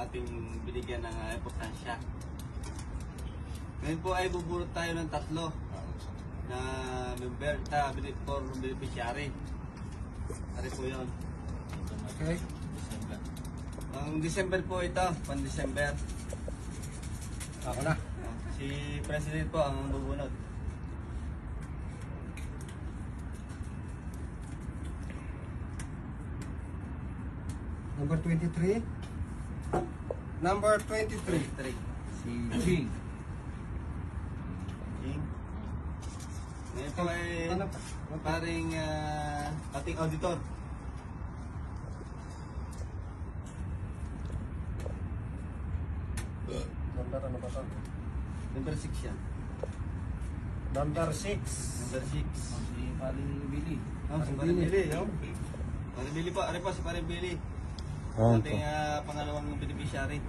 ating binigyan ng importansya. Ngayon po ay bubunot tayo ng 3 na member, for beneficiary. Ari po yun. Okay. Ang December po ito, pan-December. Ako na. Si President po ang bubunot. Number 23. Number 23. Si Jing. Ngayon po ay paring ating auditor. Number ano ba ito? Number 6 yan. Number 6. Number 6. Si paring Billy. Si paring Billy. Paring Billy po. Ari po si paring Billy. Ating pangalawang beneficiary.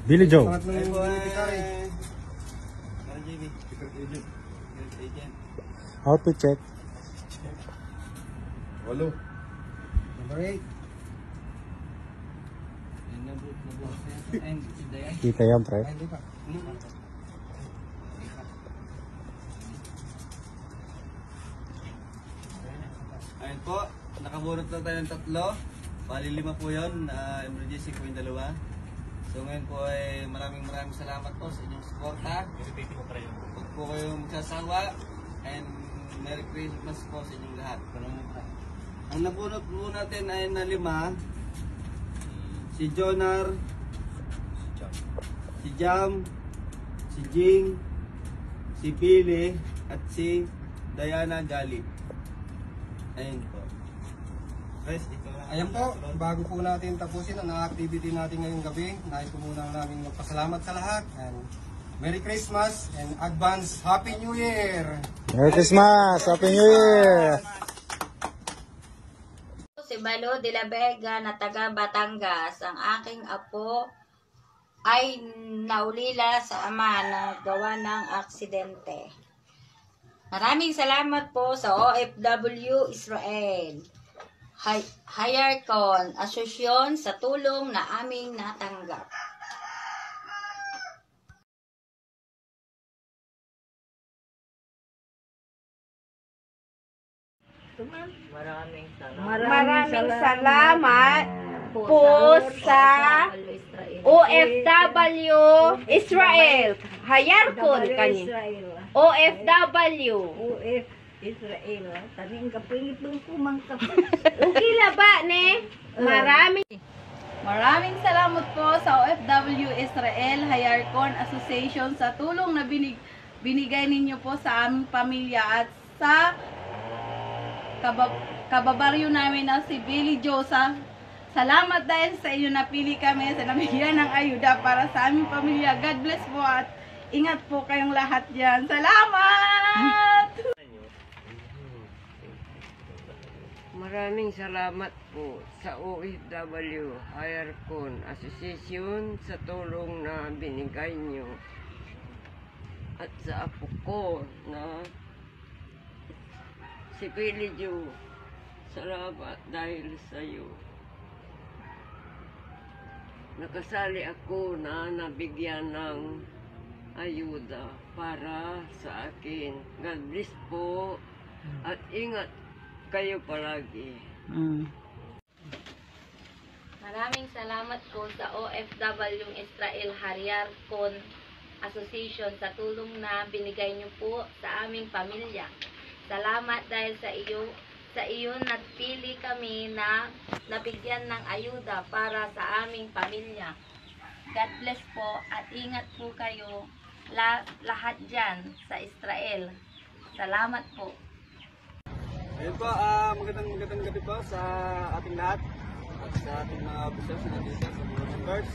Billy Joe. Ay po ay paring JB. Secret agent. Secret agent. How to check? 8. Number 8. Kita yan, pre. Hindi pa. Ayun po, nakabunot na tayo ng 3. Bali 5 po yun, emergency po yung 2. So ngayon po ay maraming salamat po sa inyong suporta. Huwag po kayong magsasawa, and Merry Christmas po sa inyong lahat. Ang nabunot po natin ay na 5, si Jonar, si Jam, si Jing, si Billy, at si Diana Gali. Ayun po. Ayan po, bago po natin tapusin ang activity natin ngayong gabi, nais po muna namin magpasalamat sa lahat. And Merry Christmas and advance Happy New Year! Merry Christmas! Happy New Year! Si Malo de la Vega na taga Batangas, ang aking apo ay naulila sa ama na gawa ng aksidente. Maraming salamat po sa OFW Israel, Hayarkon Asosyon sa tulong na aming natanggap. Maraming salamat po sa OFW Israel. Hayarkon kani. OFW. Israel. Taring kapingit ng kumang Okay la ba ne? Maraming salamat po sa OFW Israel Hayarkon Association sa tulong na binigay ninyo po sa aming pamilya at sa kababaryo namin na si Billy Josa. Salamat dahil sa inyo napili kami sa nabigyan ng ayuda para sa aming pamilya. God bless po at ingat po kayong lahat dyan. Salamat! Maraming salamat po sa OFW Hayarkon Association sa tulong na binigay nyo. At sa apo ko na si Billy Joe, salamat dahil sa iyo. Nakasali ako na nabigyan ng ayuda para sa akin. God bless po at ingat kayo palagi. Maraming salamat po sa OFW Israel Hayarkon Association sa tulong na binigay niyo po sa aming pamilya. Salamat dahil sa iyo nagpili kami na nabigyan ng ayuda para sa aming pamilya. God bless po at ingat po kayo lahat dyan sa Israel. Salamat po. Ayun po, magandang gabi po sa ating lahat at sa ating mga officers na nandito sa mga members.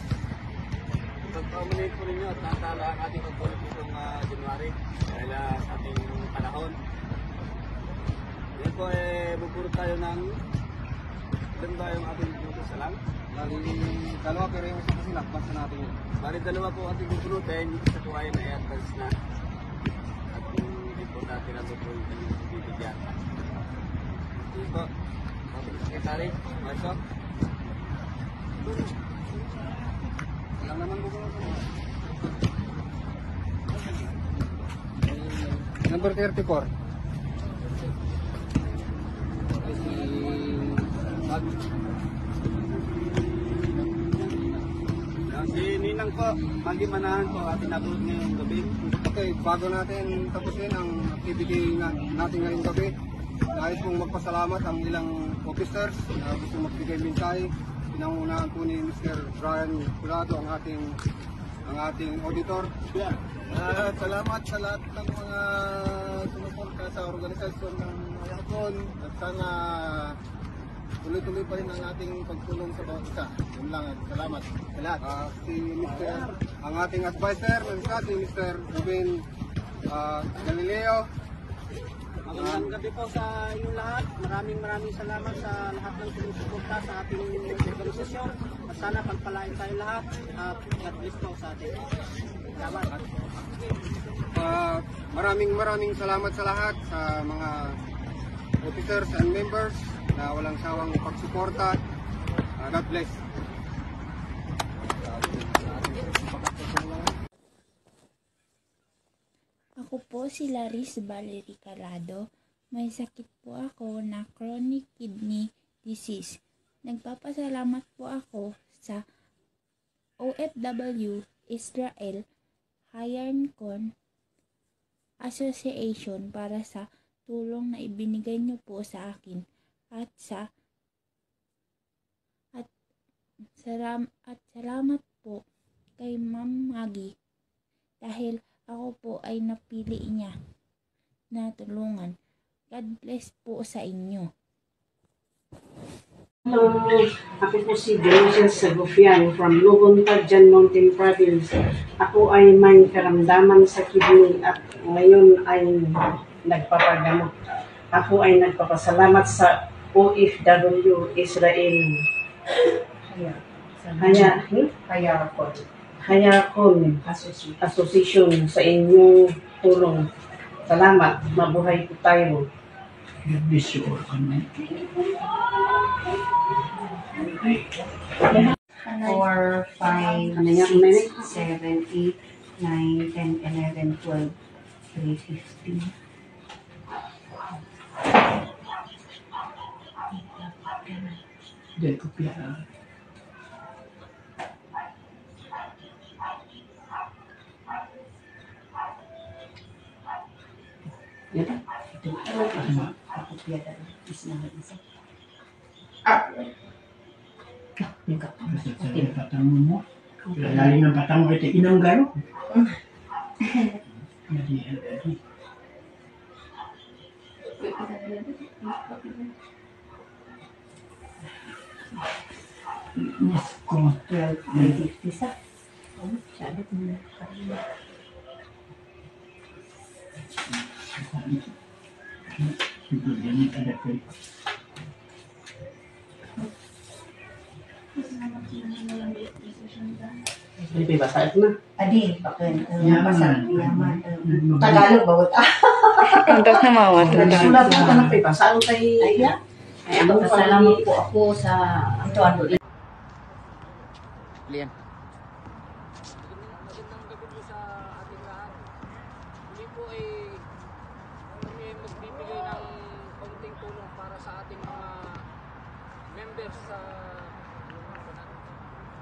Pagpamulit po ninyo at natala ang ating pagpulit nitong January dahil sa ating panahon. Ayun po, bubulot tayo ng ilan ba yung ating bubulot sa lang? Bali, dalawa pero yung isa kasi lakbas na natin yun. Bali, dalawa po ating bubulutin, yung isa po ay na-advance na. At hindi po natin na po yung bibigyan. Ayun po, ating sekretary, Marso. Alam naman bubulot mo. Number 34. Si Ninang po, magimanahan po ating nabulot ngayong gabi. Okay, bago natin tapusin ang activity natin ngayong gabi, nais kong magpasalamat ang ilang officers na gusto magbigay mensahe. Pinangunahan po ni Mr. Brian Curado ang ating auditor. Salamat sa lahat ng mga sumuporta sa organisasyon ng Ayakon at sana tuloy-tuloy pa rin ang ating pagtulong sa bawat isa. Yun lang at salamat sa lahat. Ang ating advisor, si Mr. Ruben Galileo. Magandang gabi po sa inyong lahat. Maraming salamat sa lahat ng sumusuporta sa ating organisasyon. At sana pagpalain tayo lahat at God bless po sa atin. Salamat. Maraming salamat sa lahat sa mga officers and members na walang sawang pagsuporta. God bless. Ako po si Laris Valerie Calado. May sakit po ako na chronic kidney disease. Nagpapasalamat po ako sa OFW Israel Hayarkon Association para sa tulong na ibinigay niyo po sa akin at salamat po kay Ma'am Maggie dahil ako po ay napili niya na tulungan. God bless po sa inyo. Hello, ako po si Gracia Sagufian from Lubon, Tagjan Mountain Province. Ako ay may karamdaman sa kidney at ngayon ay nagpapagamot. Ako ay nagpapasalamat sa OFW Israel Hayarkon Association sa inyong tulong. Salamat, mabuhay po tayo. 4, 5, 6, 7, 8, 9, 10, 11, 12, 13, 15. Del copiar. Ya kan? Itu aku copiar dari isinya isa. Enggak. Patang mo. Lali ng patang mo ito inang gano. Jadi. Como 12, bisa. Sabi ko na. Hindi basa ito na. Adi, pakin. Yaman. Tagalog bawat. Untuk na mawat. Sulat mo ka na pa. Basa ano kay... Ay, pasalamat po ako sa ito ano. Lian. Magandang gabi po sa ating lahat. Muli po ay kami magbibigay ng konting tulong para sa ating mga members sa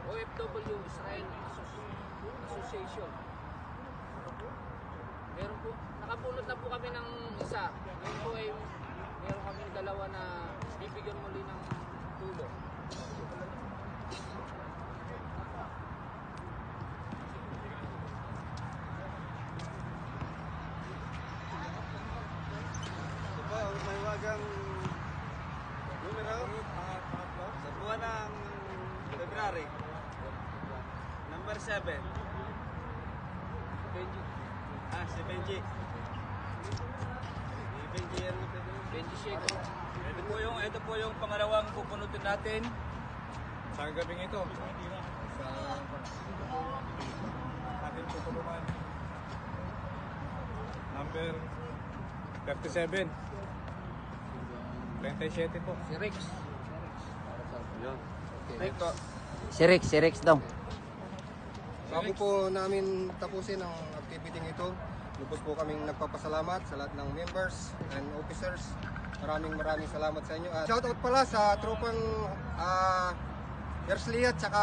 OFW Israel Association. Meron po, nakapulot na po kami ng isa. Ngayon po ay meron kami dalawa na bibigyan muli ng tulong. Mahiwagang Benji. Si Benji. Benji Sheko. Ito po yung pangalawang pupunutin natin sa gabing ito. Sa ating tutulungan. Number 37. 27 po. Si Rex. Yun. Ito. Si Rex daw. Bago po namin tapusin ang activity ito, lubos po kaming nagpapasalamat sa lahat ng members and officers. Maraming salamat sa inyo. Shoutout pala sa tropang Yersley at saka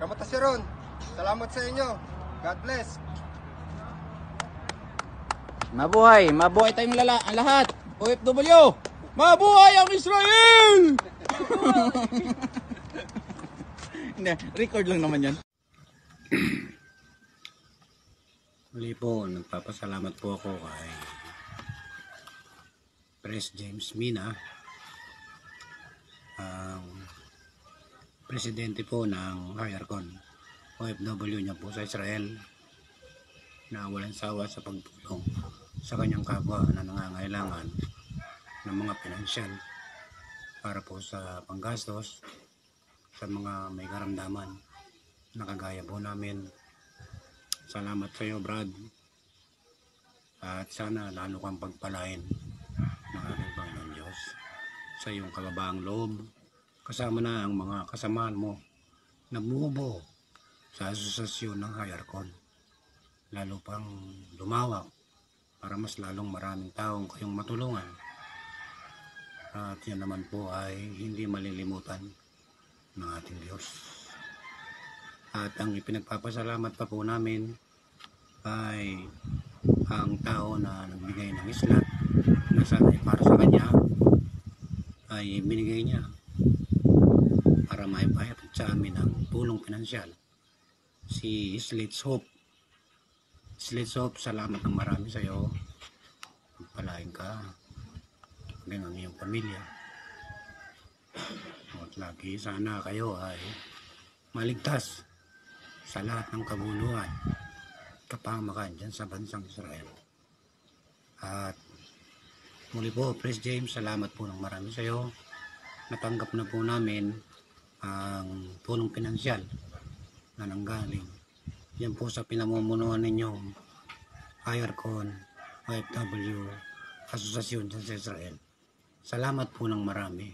Ramataseron. Salamat sa inyo. God bless. Mabuhay tayong lahat. OFW! Mabuhay ang Israel! Hindi, record lang naman yan. Muli po, nagpapasalamat po ako kay Pres James Mina, ang presidente po ng HIARCON, OFW niya po sa Israel, na walang sawa sa pagtulong sa kanyang kapwa na nangangailangan ng mga pinansyal para po sa panggastos sa mga may karamdaman na kagaya po namin. Salamat sa iyo, Brad, at sana lalo kang pagpalain ng ating Panginoon Diyos sa iyong kababaang loob, kasama na ang mga kasamaan mo na bumubuo sa asosasyon ng HIARCON, lalo pang lumawak para mas lalong maraming taong kayong matulungan. At yan naman po ay hindi malilimutan ng ating Diyos. At ang ipinagpapasalamat pa po namin ay ang tao na nagbigay ng islat na sana para sa kanya ay binigay niya para maipahatid sa amin ang tulong pinansyal. Si Slits Hope. Slits Hope, salamat ng marami sa iyo. Palain ka ng iyong pamilya. At lagi sana kayo ay maligtas sa lahat ng kabuluhan, kapamakan dyan sa bansang Israel. At muli po, Pres James, salamat po ng marami sa iyo. Natanggap na po namin ang tulong pinansyal na nanggaling yan po sa pinamumunuan ninyong HIARCON, OFW, Asosasyon dyan sa Israel. Salamat po ng marami.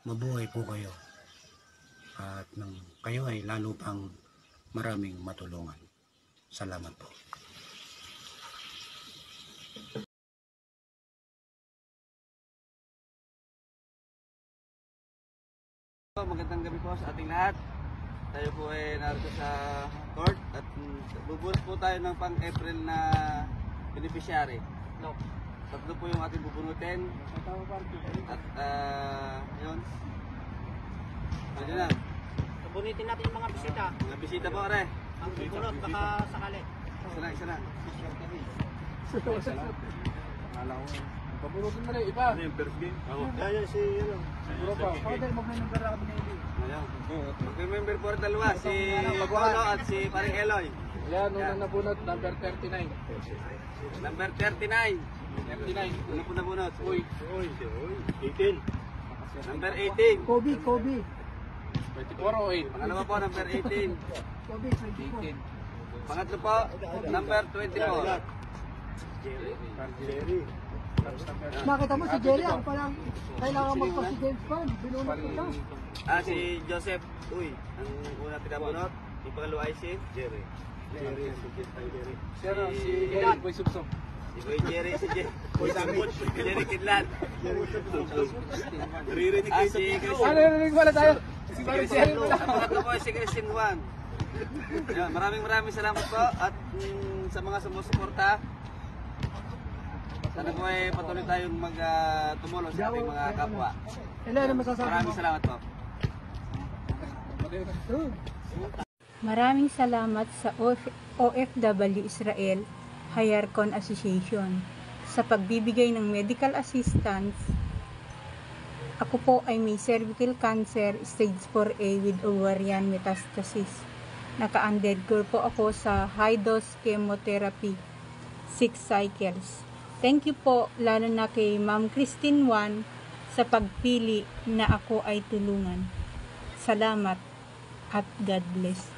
Mabuhay po kayo. At nang kayo ay lalo pang maraming matulungan. Salamat po. Magandang gabi po sa ating lahat. Tayo po ay narito sa court at bubunas po tayo ng pang-April na beneficiary. Tatlo po yung ating bubunutin. At yun. Ano na? Bunitin natin yung mga bisita. Mga bisita po, are. Ang bubunot, baka sakali. Isa na. Akala ko. Pabunutin mo na yung iba. Ano yung first game? Ako. Yan si ano. Siguro pa. Father, mag-member ako na yun. Ayan. Mag-member po rin dalawa. Si Paulo at si Paring Eloy. Yan, unang nabunot, number 39. Number 39. 39. Ano po nabunot? Uy. 18. Number 18. Kobe. 24 o 8. Pangalawa po, number 18. Kobe, 18. Pangatlo po, number 24. Jerry. Nakita mo si Jerry, ang parang kailangan magpa si James Bond. Binunod ko siya. Si Joseph Uy, ang una pinabunot. Yung pangalawa ay si Jerry. Si Eric Boy Subsong. Si Boy Jerry, si Jerry Kidlan. Ririnig kayo si Christian. Ririnig pala tayo. Si Christian Lu. Ang pangatlo po ay si Christian Juan. Maraming salamat po at sa mga sumusuporta. Sana po ay patuloy tayong tumulong sa ating mga kapwa. Maraming salamat po. Maraming salamat sa OFW Israel HIARCON Association sa pagbibigay ng medical assistance. Ako po ay may cervical cancer stage 4A with ovarian metastasis. Naka-undergo po ako sa high-dose chemotherapy, 6 cycles. Thank you po lalo na kay Ma'am Christine Juan sa pagpili na ako ay tulungan. Salamat at God bless.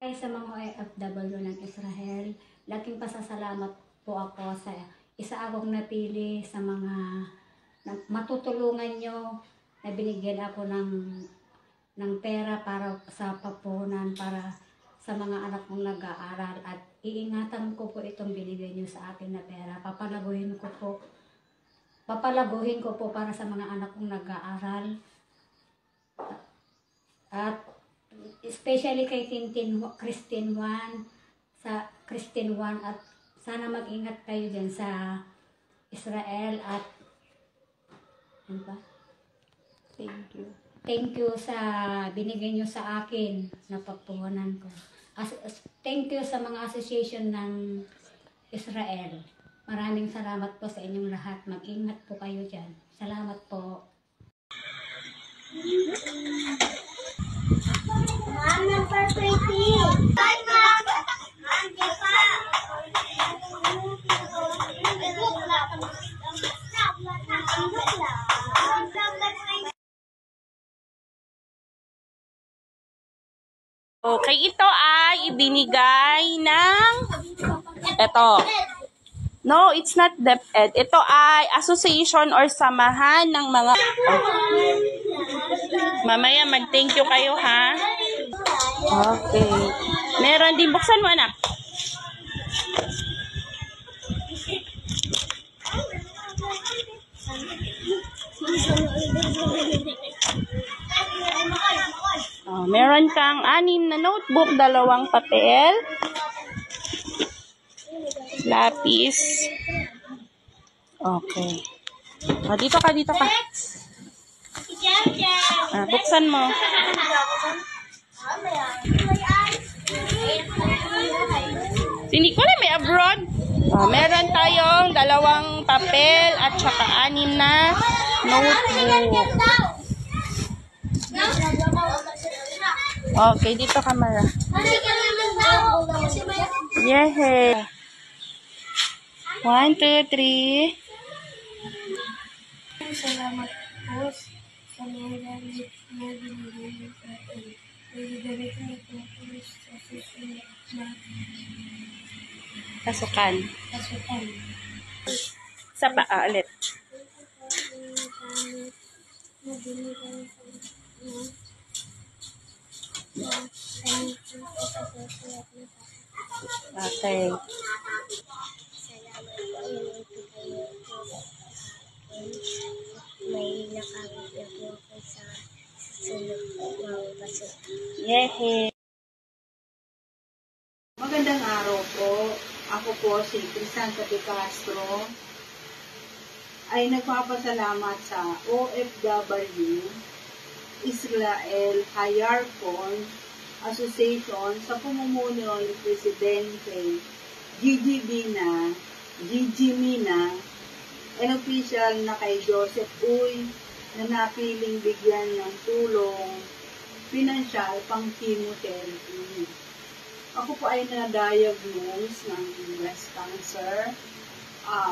Ay, sa mga OFW ng Israel, laking pasasalamat po ako sa isa akong napili sa mga matutulungan nyo na binigyan ako ng pera para sa papunan para sa mga anak kong nag-aaral at iingatan ko po itong binigay nyo sa akin na pera. Papalaguhin ko po para sa mga anak kong nag-aaral at especially kay Christine Juan at sana mag-ingat kayo dyan sa Israel at ano ba? Thank you sa binigay nyo sa akin na pagpuhunan ko. Thank you sa mga association ng Israel. Maraming salamat po sa inyong lahat. Mag-ingat po kayo dyan. Salamat po. Okay, ito ay ibinigay ng ito. No, it's not DepEd. Ito ay association or samahan ng mga mamaya mag-thank you kayo, ha? Okay. Meron din. Buksan mo, anak. Meron kang 6 na notebook, 2 papel, lapis. Okay. Dito ka. Buksan mo. Si Nicole may abroad. Meron tayong 2 papel at saka 6 na notebook. Okay, dito camera. Yeah. 1, 2, 3. Salamat po sa mga gamit na binigay niyo sa atin. Ibigay niyo po sa susunod na Pasukan. Sa paa ulit. Okay. May nakamit na po ako sa susunod mga pasok. Yehe. Magandang araw po. Ako po si Crisanta de Castro ay nagpapasalamat sa OFW Israel Hayarkon Association sa pamumuno ni Presidente Gigi Mina and official na kay Joseph Uy na napiling bigyan ng tulong pinansyal pang chemotherapy. Ako po ay na-diagnose ng breast cancer.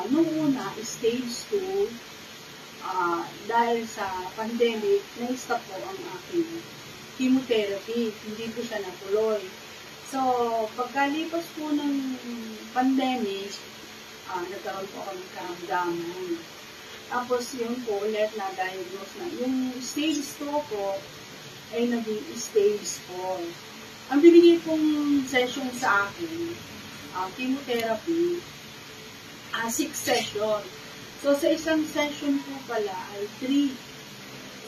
Noong una, stage 2, dahil sa pandemic, na-stop po ang aking chemotherapy. Hindi po siya natuloy. So, pagkalipas po ng pandemic, nagkaroon po ako ng karamdaman. Tapos yun po, ulit na-diagnose na. Yung stage 2 po, ay naging stage 4. Ang binigay pong session sa akin, chemotherapy, 6 session. So, sa isang session po pala ay 3.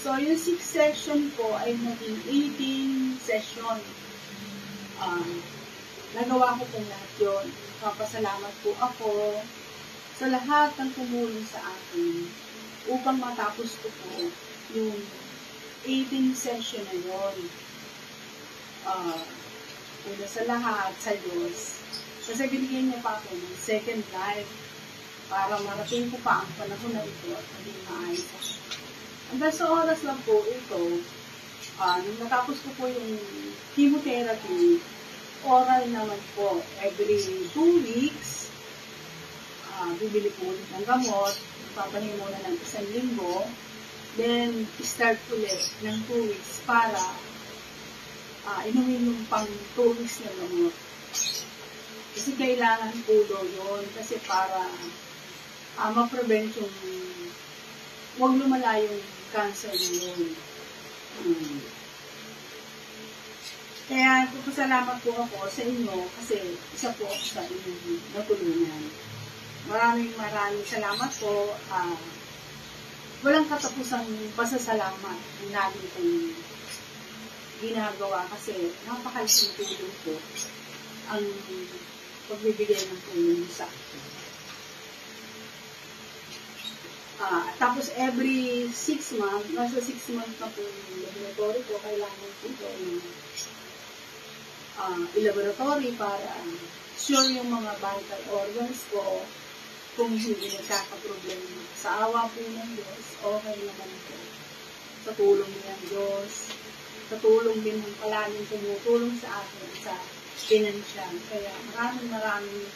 So, yung 6 session po ay naging 18 session. Nagawa ko po lahat yun. Papasalamat po ako sa lahat ng tumulong sa akin upang matapos ko po yung 18 session na yun. Una sa lahat, sa Diyos. Kasi binigyan niya pa ako ng second life para marating ko pa ang panahon na ito at maging maayos ako. Hanggang sa oras lang po ito, Nung natapos ko po yung chemotherapy, oral naman po. Every 2 weeks, bibili po ulit ng gamot, papahin muna ng 1 linggo, then start ulit ng 2 weeks para inumin yung pang 2 weeks na gamot. Kasi kailangan po yun, kasi para ma-prevent yung huwag lumala yung cancer na yun. Kaya pasalamat po ako sa inyo kasi isa po ako sa inyong natulungan. Maraming salamat po. Walang katapusang pasasalamat ang namin kong ginagawa kasi napakalaking tulong po ang pagbibigay ng tulong sa akin. Tapos every 6 months, nasa 6 months na po yung laboratory ko, kailangan po ito i-laboratory para sure yung mga vital organs ko kung hindi nagkakaproblema. Sa awa po ng Diyos, okay naman po. Sa tulong ng Diyos, sa tulong din ng palaging tumutulong sa akin sa financial. Kaya maraming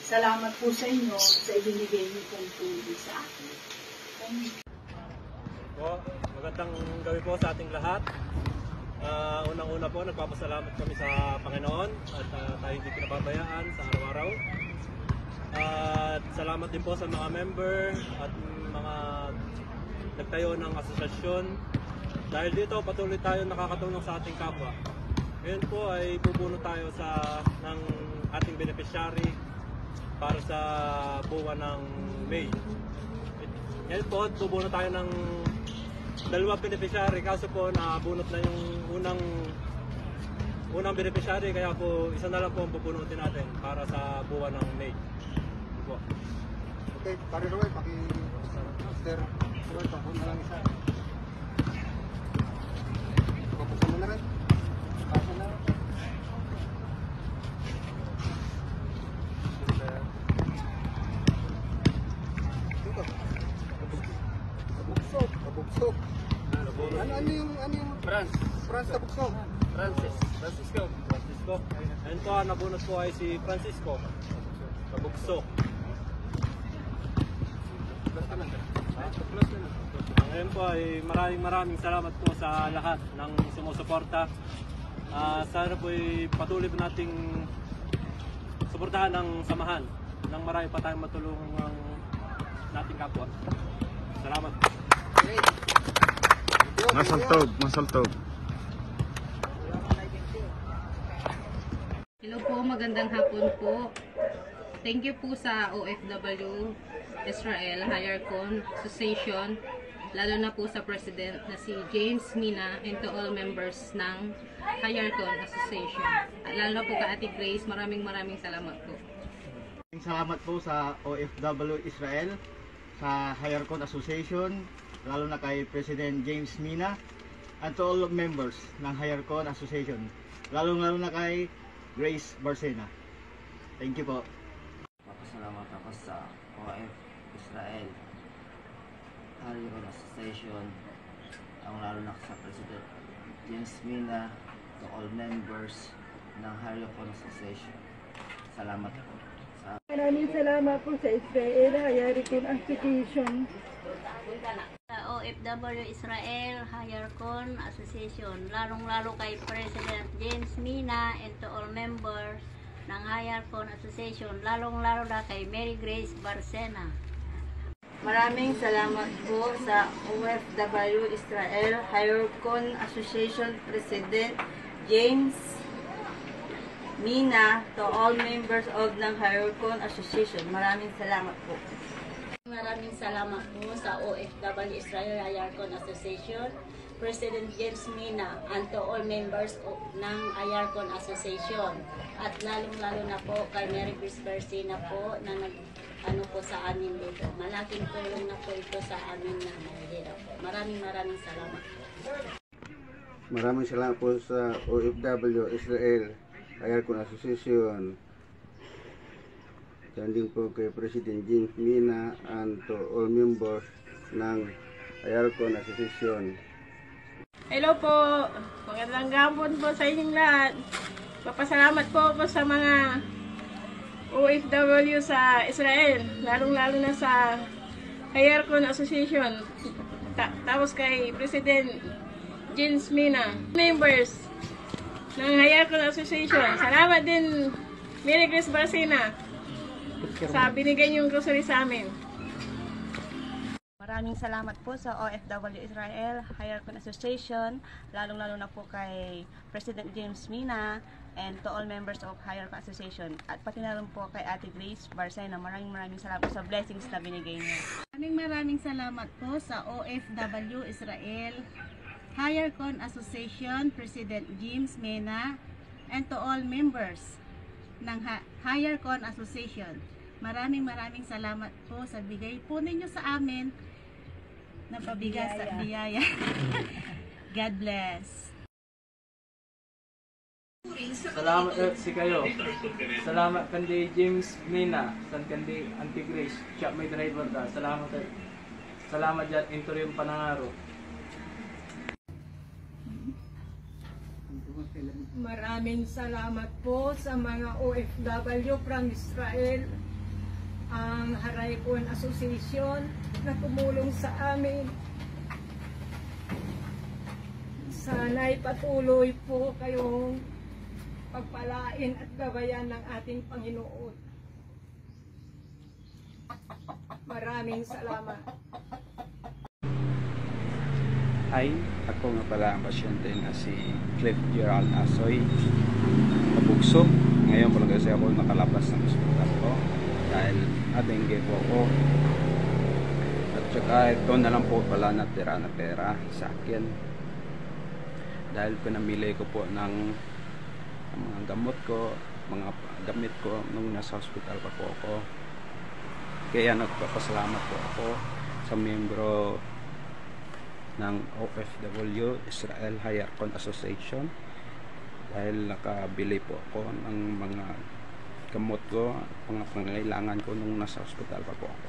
salamat po sa inyo sa ibinigay niyo pong tulong sa akin. Magandang gabi po sa ating lahat. Unang-una po, nagpapasalamat kami sa Panginoon at tayo hindi pinababayaan sa araw-araw. At salamat din po sa mga member at mga nagtayo ng asosasyon. Dahil dito, patuloy tayo nakakatulong sa ating kapwa. Ngayon po ay pupuno tayo ng ating beneficiary para sa buwan ng May. Ngayon po, bubuno tayo ng 2 beneficiary, kaso po nabunot na yung unang beneficiary, kaya po isa na lang po ang pupunutin natin para sa buwan ng May. Po. Okay, pare Roy, Master Roy, pakun na lang isa. Papusan mo na rin. Papusan na rin. Tabugsok. Ano yung Tabugsok? Francisco. Ayun po, nabunot po ay si Francisco. Tabugsok. Ngayon po ay maraming salamat po sa lahat ng sumusuporta. Sana po ay patuloy po nating suportahan ng samahan nang marami pa tayong matulungan ng nating kapwa. Salamat. Masaltog. Hello po, magandang hapon po. Thank you po sa OFW Israel Hayarkon Association, lalo na po sa President na si James Mina and to all members ng Hayarkon Association. At lalo na po ka Ate Grace, maraming salamat po. Salamat po sa OFW Israel, sa Hayarkon Association, lalo na kay President James Mina and to all members ng Hayarkon Association, lalo na kay Grace Barcena. Thank you po. Papasalamat ako sa OF Israel Hayarkon Association, lalo na sa President James Mina, to all members ng Hayarkon Association. Salamat po. Maraming salamat po sa Israel Hayarkon Association. Sa OFW Israel Hayarkon Association, lalong-lalo kay President James Mina and to all members ng Hayarkon Association, lalong-lalo na kay Mary Grace Barcena. Maraming salamat po sa OFW Israel Hayarkon Association President James Mina, to all members of ng Hayarkon Association. Maraming salamat po. Maraming salamat po sa OFW Israel Hayarkon Association, President James Mina, and to all members ng Hayarkon Association. At lalong-lalo na po kay Mary Grace Barcena po na po sa amin dito. Malaking tulong na po ito sa amin na dito po. Maraming salamat po. Maraming salamat po sa OFW Israel Hayarkon Association. Diyan din po kay President James Mina and to all members ng Hayarkon Association. Hello po. Magandang gabon po sa inyong lahat. Papasalamat po ako sa mga OFW sa Israel, lalong-lalo na sa Hayarkon Association. Tapos kay President James Mina, members ng Hayarkon Association. Salamat din, Mary Grace Barcina, sa binigay niyong grocery sa amin. Maraming salamat po sa OFW Israel, Hayarkon Association, lalong-lalo na po kay President James Mina and to all members of Hayarkon Association. At pati na rin po kay Ate Grace Barcena. Maraming salamat sa blessings na binigay niyo. Maraming salamat po sa OFW Israel, Hayarkon Association, President James Mina, and to all members ng Hayarkon Association. Maraming salamat po sa bigay po ninyo sa amin na pabigas at biyaya. God bless. Salamat si kayo. Salamat kandi James Mina, san kandi Auntie Grace, siya may driver ta. Salamat dyan into yung panangaro. Maraming salamat po sa mga OFW from Israel, ang Hayarkon Association na tumulong sa amin. Sana'y patuloy po kayong pagpalain at gabayan ng ating Panginoon. Maraming salamat. Hi, ako nga pala ang pasyente na si Cliff Gerald Asoy Kabugso. Ngayon po lang kasi ako nakalabas ng hospital ko dahil dengue po ako. At saka ito na lang po pala natira na pera sa akin dahil pinamili ko po ng mga gamot ko, mga gamit ko nung nasa hospital pa po ako. Kaya nagpapasalamat po ako sa miyembro ng OFW Israel Hayarkon Association dahil nakabili po ako ng mga gamot ko, mga pangangailangan ko nung nasa hospital pa po ako.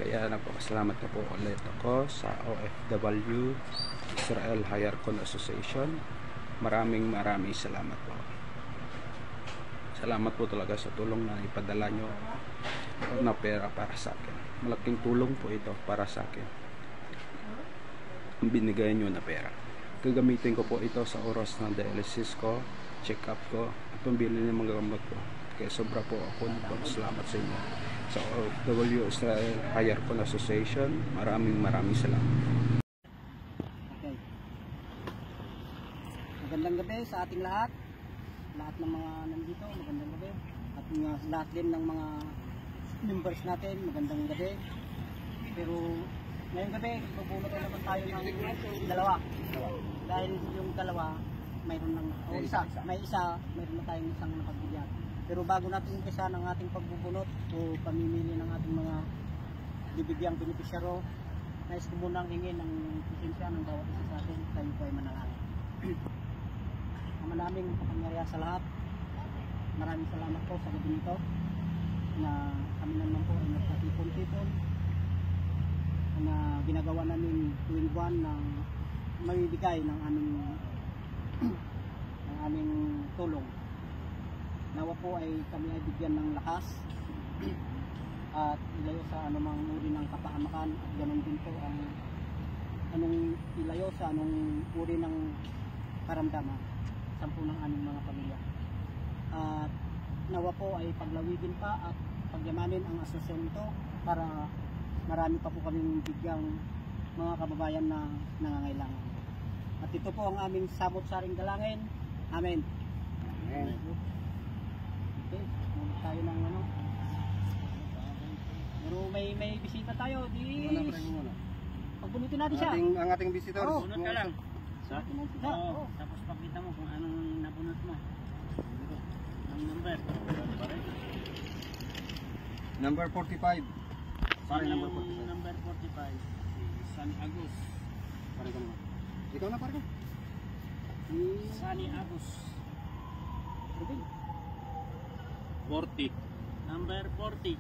Kaya nagpapasalamat na po ulit ako sa OFW Israel Hayarkon Association. Maraming salamat po. Salamat po talaga sa tulong na ipadala nyo na pera para sa akin. Malaking tulong po ito para sa akin. Ang binigay nyo na pera. Gagamitin ko po ito sa oras ng dialysis ko, check-up ko, at pambili ng mga gamot ko. Kaya sobra po ako nagpapasalamat sa inyo. Sa OFW Israel Hayarkon Association, maraming salamat. Okay. Magandang gabi sa ating lahat ng mga nandito, magandang gabi. At lahat din ng mga members natin, magandang gabi. Pero ngayong gabi, bubunot naman tayo ng dalawa. Dahil yung dalawa, mayroon na tayong isang napagbigyan. Pero bago natin umpisa ng ating pagbubunot o pamimili ng ating mga bibigyang beneficiaro, nais ko munang hingin ng pasensya ng bawat isa sa atin, tayo po ay manalangin. Ama naming kapangyarihan sa lahat, maraming salamat po sa gabi nito na kami naman po ay nagpatipon-tipon na ginagawa namin tuwing buwan ng mamibigay ng aming tulong. Nawa po ay kami ay bigyan ng lakas at ilayo sa anumang uri ng kapahamakan at ganoon din po ang ilayo sa anong uri ng karamdaman sa po ng aming mga pamilya. At nawa po ay paglawigin pa at pagyamanin ang asosyon nito para marami pa po kaming bigyang mga kababayan na nangangailangan. At ito po ang aming samot-saring dalangin. Amen. Amen. Okay, muna tayo ng pero may bisita tayo. Pagbunutin natin siya. Ang ating visitor. Bunot ka lang. Tapos pakita mo kung anong nabunot mo. Ang number. Number 45. Sorry, number 45. Number 45. Sunny Agus. Pare ka naman. Ikaw na, pare ka. Sunny Agus. 40. Number 40.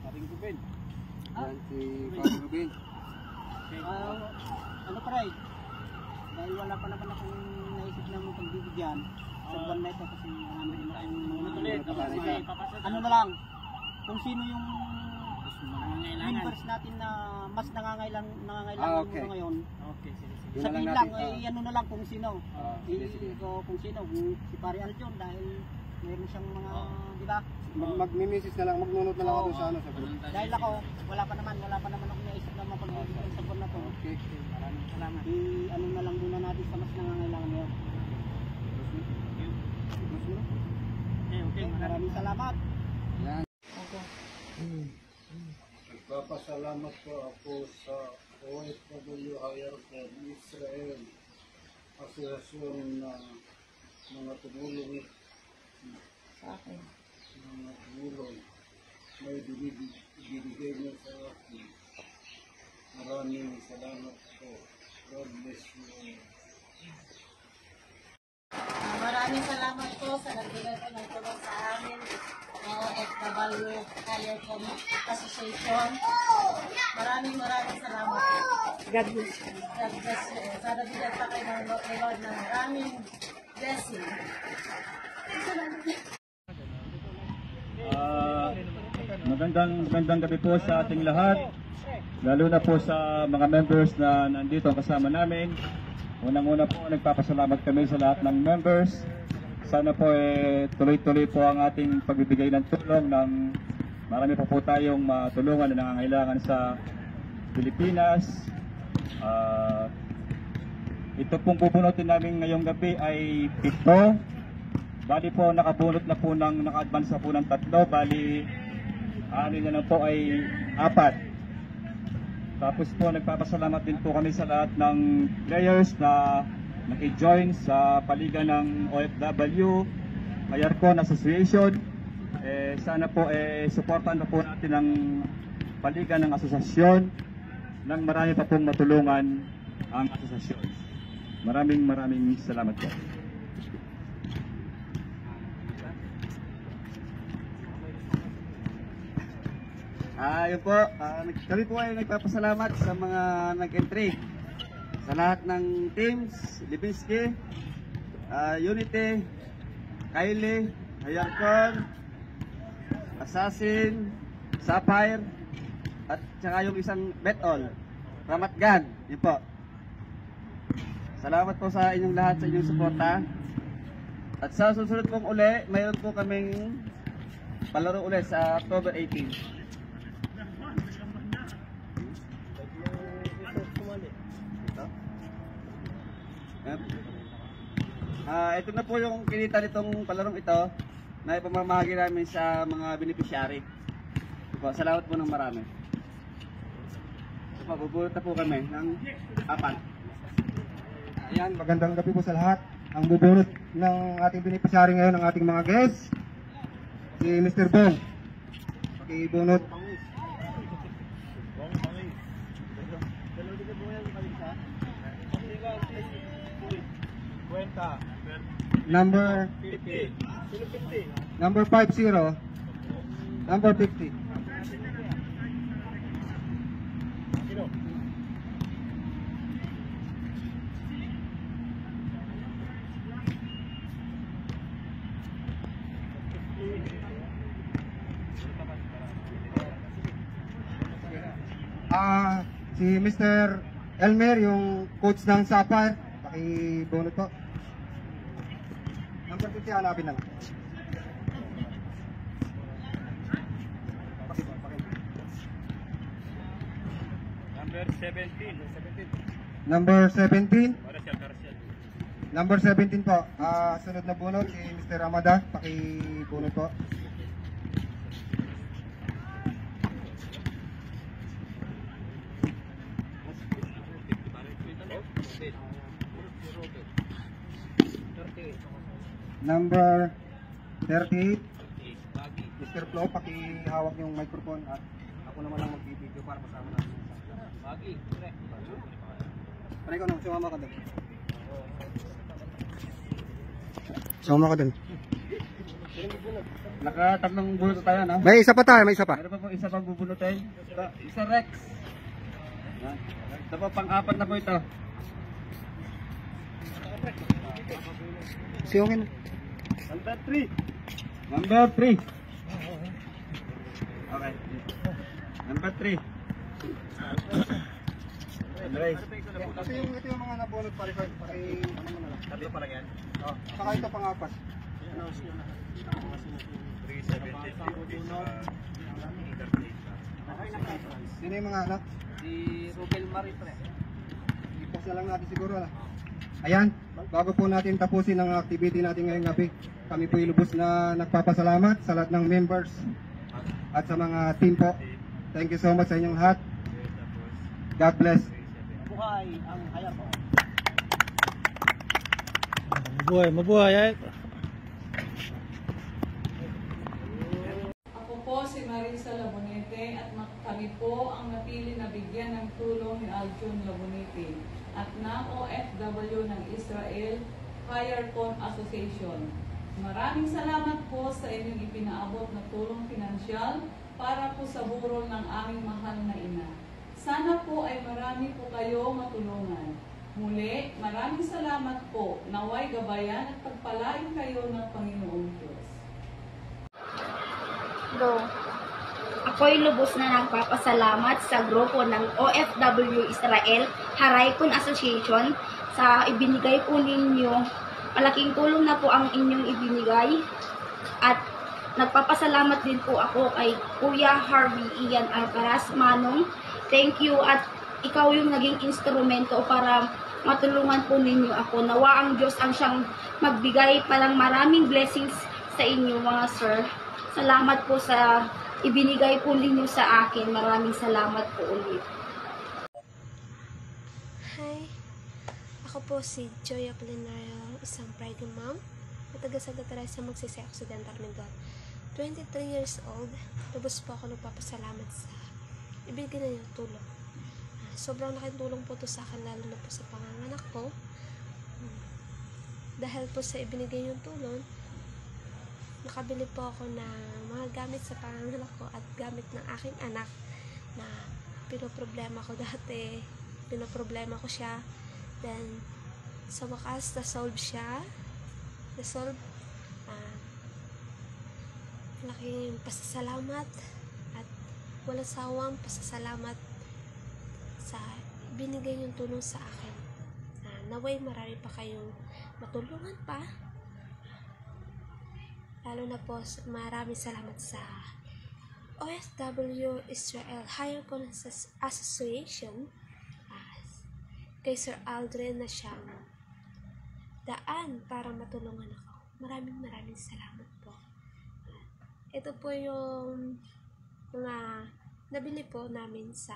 Paring Ruben. Yan si Paring Ruben. Ano pa rin? Dahil wala pa naman akong naisip na mong pagbibigyan sa buwan na ito kasi marami rin akong ano na lang, kung sino yung members natin na mas nangangailangan ngayon. Okay, sige. Sabihin lang, ano na lang kung sino. Kung sino, si Pare Aljon dahil meron siyang mga, di ba? Magmi-message na lang, magnunot na lang ako sa ano sa group. Dahil ako, wala pa naman ako naisip na mapagbibigyan sa buwan na to. Okay. Maraming salamat. Ano na lang muna natin sa mas nangangailangan ngayon. Okay, maraming salamat. Yan. Nagpapasalamat po ako sa OFW Hayarkon Israel Asosasyon na mga tumulong sa akin. Mga tumulong may binibigay niyo sa akin. Maraming salamat po. God bless you. Maraming salamat po sa nagbigay po ng tulong sa amin OFW Hayarkon Association. Maraming salamat po. God bless you. God bless you. Sana bigyan pa kayo ng Lord ng maraming blessing. Magandang gabi po sa ating lahat, lalo na po sa mga members na nandito kasama namin. Unang-una po, nagpapasalamat kami sa lahat ng members. Sana po tuloy-tuloy po ang ating pagbibigay ng tulong ng marami pa po tayong matulungan na nangangailangan sa Pilipinas. Ito pong bubunutin namin ngayong gabi ay 7. Bali po nakabunot na po naka-advance na po ng 3. Bali ano na lang po ay 4. Tapos po nagpapasalamat din po kami sa lahat ng players na naki-join sa paligan ng OFW Hayarkon Association. Sana po supportan na po natin ang paligan ng asosasyon nang marami pa pong matulungan ang asosasyon. Maraming salamat po. Yun po, kami po ay nagpapasalamat sa mga nag-entry. Sa lahat ng teams, Libinsky, Unity, Kylie, Hayarkon, Assassin, Sapphire, at saka yung isang Bet-All, Ramatgan, yun po. Salamat po sa inyong lahat sa inyong suporta. At sa susunod pong uli, mayroon po kaming palaro uli sa October 18. Ito na po yung kinita nitong palarong ito na ipamamahagi namin sa mga beneficiary. Salamat po ng marami. Bubunot na po kami ng 4. Ayan, magandang gabi po sa lahat. Ang bubunot ng ating beneficiary ngayon, ng ating mga guests, si Mr. Bong. Pakibunot. Number 50. Number 50. Number 50. Si Mr. Elmer, yung coach ng Sapphire, pakibunot po. Number 50, hanapin na lang. Number 17. Number 17. Number 17 po. Sunod na bunot si Mr. Ramadan, pakibunot po. Number 38. Mr. Flo, pakihawak yung microphone at ako naman ang mag-video para masama natin. Bagi, ko nung sumama ka doon. Sumama ka doon. Nakatatlong bunot tayo, no? May isa pa tayo, may isa pa. Meron pa po isa pang bubunutin. Isa Rex. Yan. Ito po, pang-apat na po ito. Siyongin. Number 3. Number 3. Okay. Number 3. Ito yung mga nabunot pare. Tatlo pa lang yan. Oh, saka ito pang-apat. 370. Sino yung mga anak? Si Rubel Marie pre. Ipas na lang natin siguro na. Ayan, bago po natin tapusin ang activity natin ngayong gabi, kami po ilubos na nagpapasalamat sa lahat ng members at sa mga team po. Thank you so much sa inyong lahat. God bless. Buhay ang hayar ko. Mabuhay eh. Ako po si Marisa Labonete at kami po ang napili na bigyan ng tulong ni Aljun Labonete at ng OFW ng Israel HireCon Association. Maraming salamat po sa inyong ipinaabot na tulong pinansyal para po sa burol ng aming mahal na ina. Sana po ay marami po kayo matulungan. Muli, maraming salamat po. Naway gabayan at pagpalain kayo ng Panginoong Diyos. Go. Ako'y lubos na nagpapasalamat sa grupo ng OFW Israel HireCon Association sa ibinigay po ninyo. Malaking tulong na po ang inyong ibinigay at nagpapasalamat din po ako kay Kuya Harvey Ian Alcaraz Manong. Thank you at ikaw yung naging instrumento para matulungan po ninyo ako. Nawa ang Diyos ang siyang magbigay palang maraming blessings sa inyo mga sir. Salamat po sa ibinigay po ninyo sa akin. Maraming salamat po ulit. Hi, ako po si Joy Apolinario, isang pregnant mom at taga Santa Teresa Magsisay Occidental Mindoro. 23 years old, lubos po ako nagpapasalamat sa ibigay na yung tulong. Sobrang laking tulong po to sa akin, lalo na po sa panganganak ko. Dahil po sa ibinigay yung tulong, nakabili po ako ng mga gamit sa panganganak ko at gamit ng aking anak na pinoproblema ko dati. Pinoproblema ko siya. Then, sa wakas, na-solve siya. Na-solve. Laking pasasalamat at walang sawang pasasalamat sa binigay yung tulong sa akin. Naway marami pa kayong matulungan pa. Lalo na po maraming salamat sa OFW Israel HireCon Association kay Sir Aldrin na siyang daan para matulungan ako. Maraming salamat po. Ito po yung mga nabili po namin sa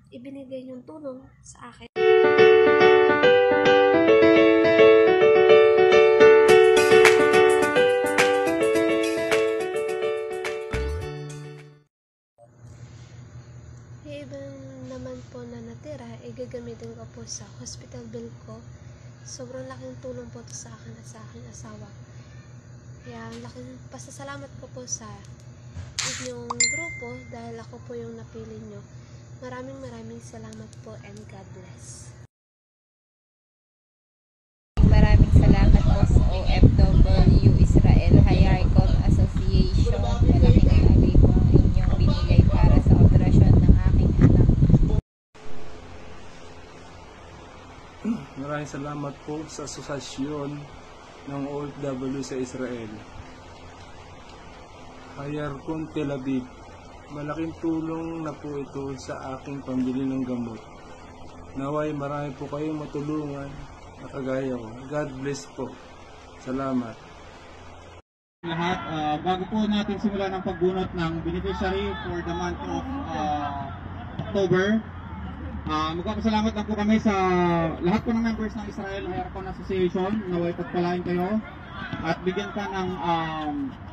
ibinigay yung tulong sa akin. Yung ibang naman po na natira, gagamitin ko po sa hospital bill ko. Sobrang laking tulong po ito sa akin at sa aking asawa. Kaya laking pasasalamat ko po sa inyong grupo dahil ako po yung napili nyo. Maraming salamat po and God bless. Maraming salamat po sa OFW Israel HireCon Association. Malaking alay po ang inyong binigay para sa operasyon ng aking anak. Maraming salamat po sa asosasyon ng OFW sa Israel. HireCon Tel Aviv. Malaking tulong na po ito sa aking pambili ng gamot. Naway marami po kayong matulungan na kagaya ko. God bless po. Salamat. Lahat, bago po natin simulan ang pagbunot ng beneficiary for the month of October, magpapasalamat lang po kami sa lahat po ng members ng Israel HireCon Association. Naway pagpalain kayo at bigyan ka ng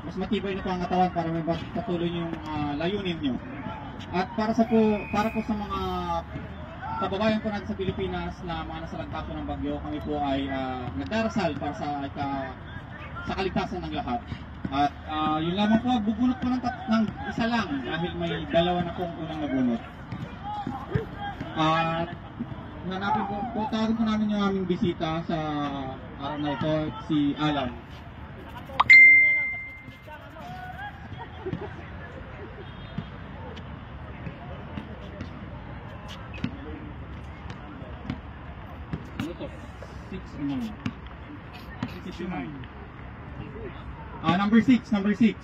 mas matibay na pangatawan para may patuloy yung layunin nyo. At para po sa mga kababayan po natin sa Pilipinas na mga nasalagtas po ng bagyo, kami po ay nagdarasal para sa kaligtasan ng lahat. At yun lamang po, bubunot po ng isa lang dahil may dalawa na pong unang nabunot. At hanapin po, tawagan po namin yung aming bisita sa araw na ito, si Alan. Ano to? 6 number 6.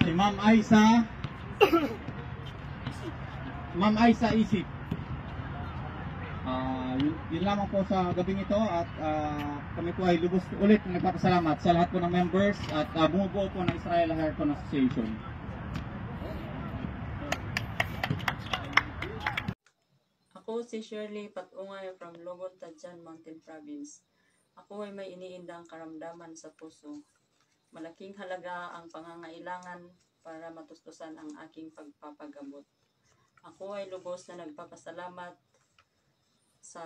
Si Ma'am Aisa Isip. Yun lamang po sa gabing ito at kami po ay lubos ulit nagpapasalamat sa lahat po ng members at bumubuo po ng Israel Hayarkon Association. Ako si Shirley Patungay from Logon, Tadjan, Mountain Province. Ako ay may iniindang karamdaman sa puso. Malaking halaga ang pangangailangan para matustusan ang aking pagpapagamot. Ako ay lubos na nagpapasalamat sa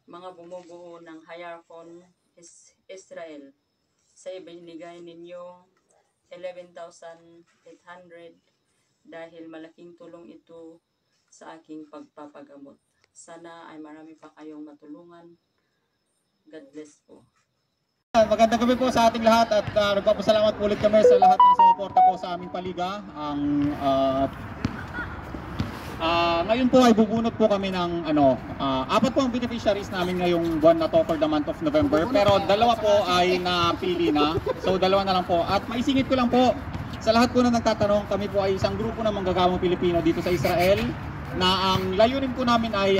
mga bumubuo ng Hayarkon Israel sa ibinigay ninyong 11,800 dahil malaking tulong ito sa aking pagpapagamot. Sana ay marami pa kayong matulungan. God bless po. Magandang gabi po sa ating lahat at nagpapasalamat po ulit kami sa lahat ng sumuporta po sa aming paliga. Ngayon po ay bubunot po kami ng 4 po ang beneficiaries namin ngayong buwan na to for the month of November. Pero 2 po ay napili na. So 2 na lang po. At maisingit ko lang po sa lahat po na nagtatanong, kami po ay isang grupo ng manggagawang Pilipino dito sa Israel na ang layunin po namin ay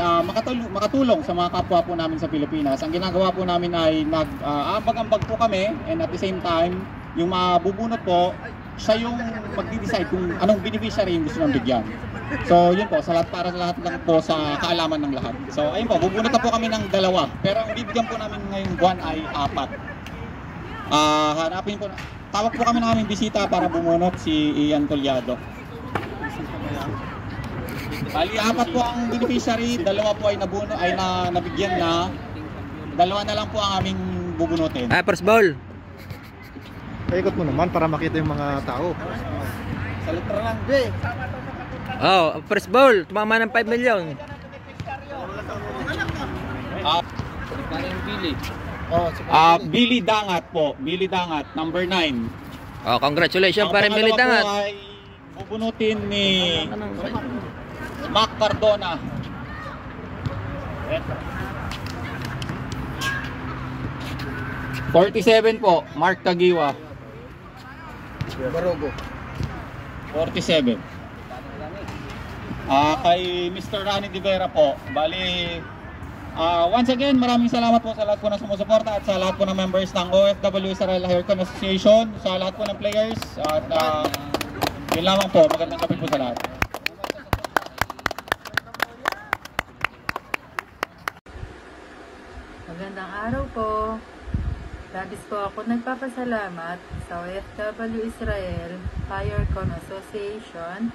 makatulong sa mga kapwa po namin sa Pilipinas. Ang ginagawa po namin ay nag-ambag-ambag po kami, and at the same time, yung mabubunot po, siya yung magdi-decide kung anong beneficiary yung gusto nang bigyan. So yun po, para sa lahat lang po sa kaalaman ng lahat. So ayun po, bubunot na po kami ng 2, pero ang bibigyan po namin ngayong buwan ay 4. Hanapin po, tawag po kami ng aming bisita para bumunot, si Ian Tolyado. Bali, 4 po ang beneficiary, 2 po ay nabigyan na, 2 na lang po ang aming bubunutin. First ball. Ikot mo naman para makita yung mga tao. Sa letra lang, B. First ball, tumama ng 5 million. Billy Dangat po, Billy Dangat, number 9. Congratulations pa rin Billy Dangat. Ang pangalawa po ay bubunutin ni Mac Cardona. $47 po, Mark Tagiwa. Barogo. 47. Kay Mr. Rani De Vera po. Bali, once again, maraming salamat po sa lahat po ng sumusuporta at sa lahat po ng members ng OFW Israel Hayarkon Association, sa lahat po ng players. At yun lamang po, magandang gabi po sa lahat. Magandang araw po. Labis po ako nagpapasalamat sa OFW Israel Hayarkon Association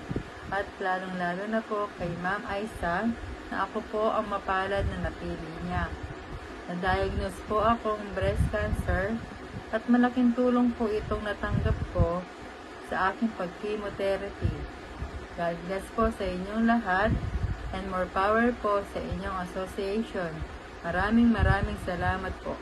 at lalong-lalo na po kay Ma'am Aisa na ako po ang mapalad na napili niya. Na-diagnose po akong breast cancer at malaking tulong po itong natanggap ko sa aking pag-chemotherapy. God bless po sa inyong lahat and more power po sa inyong association. Maraming salamat po.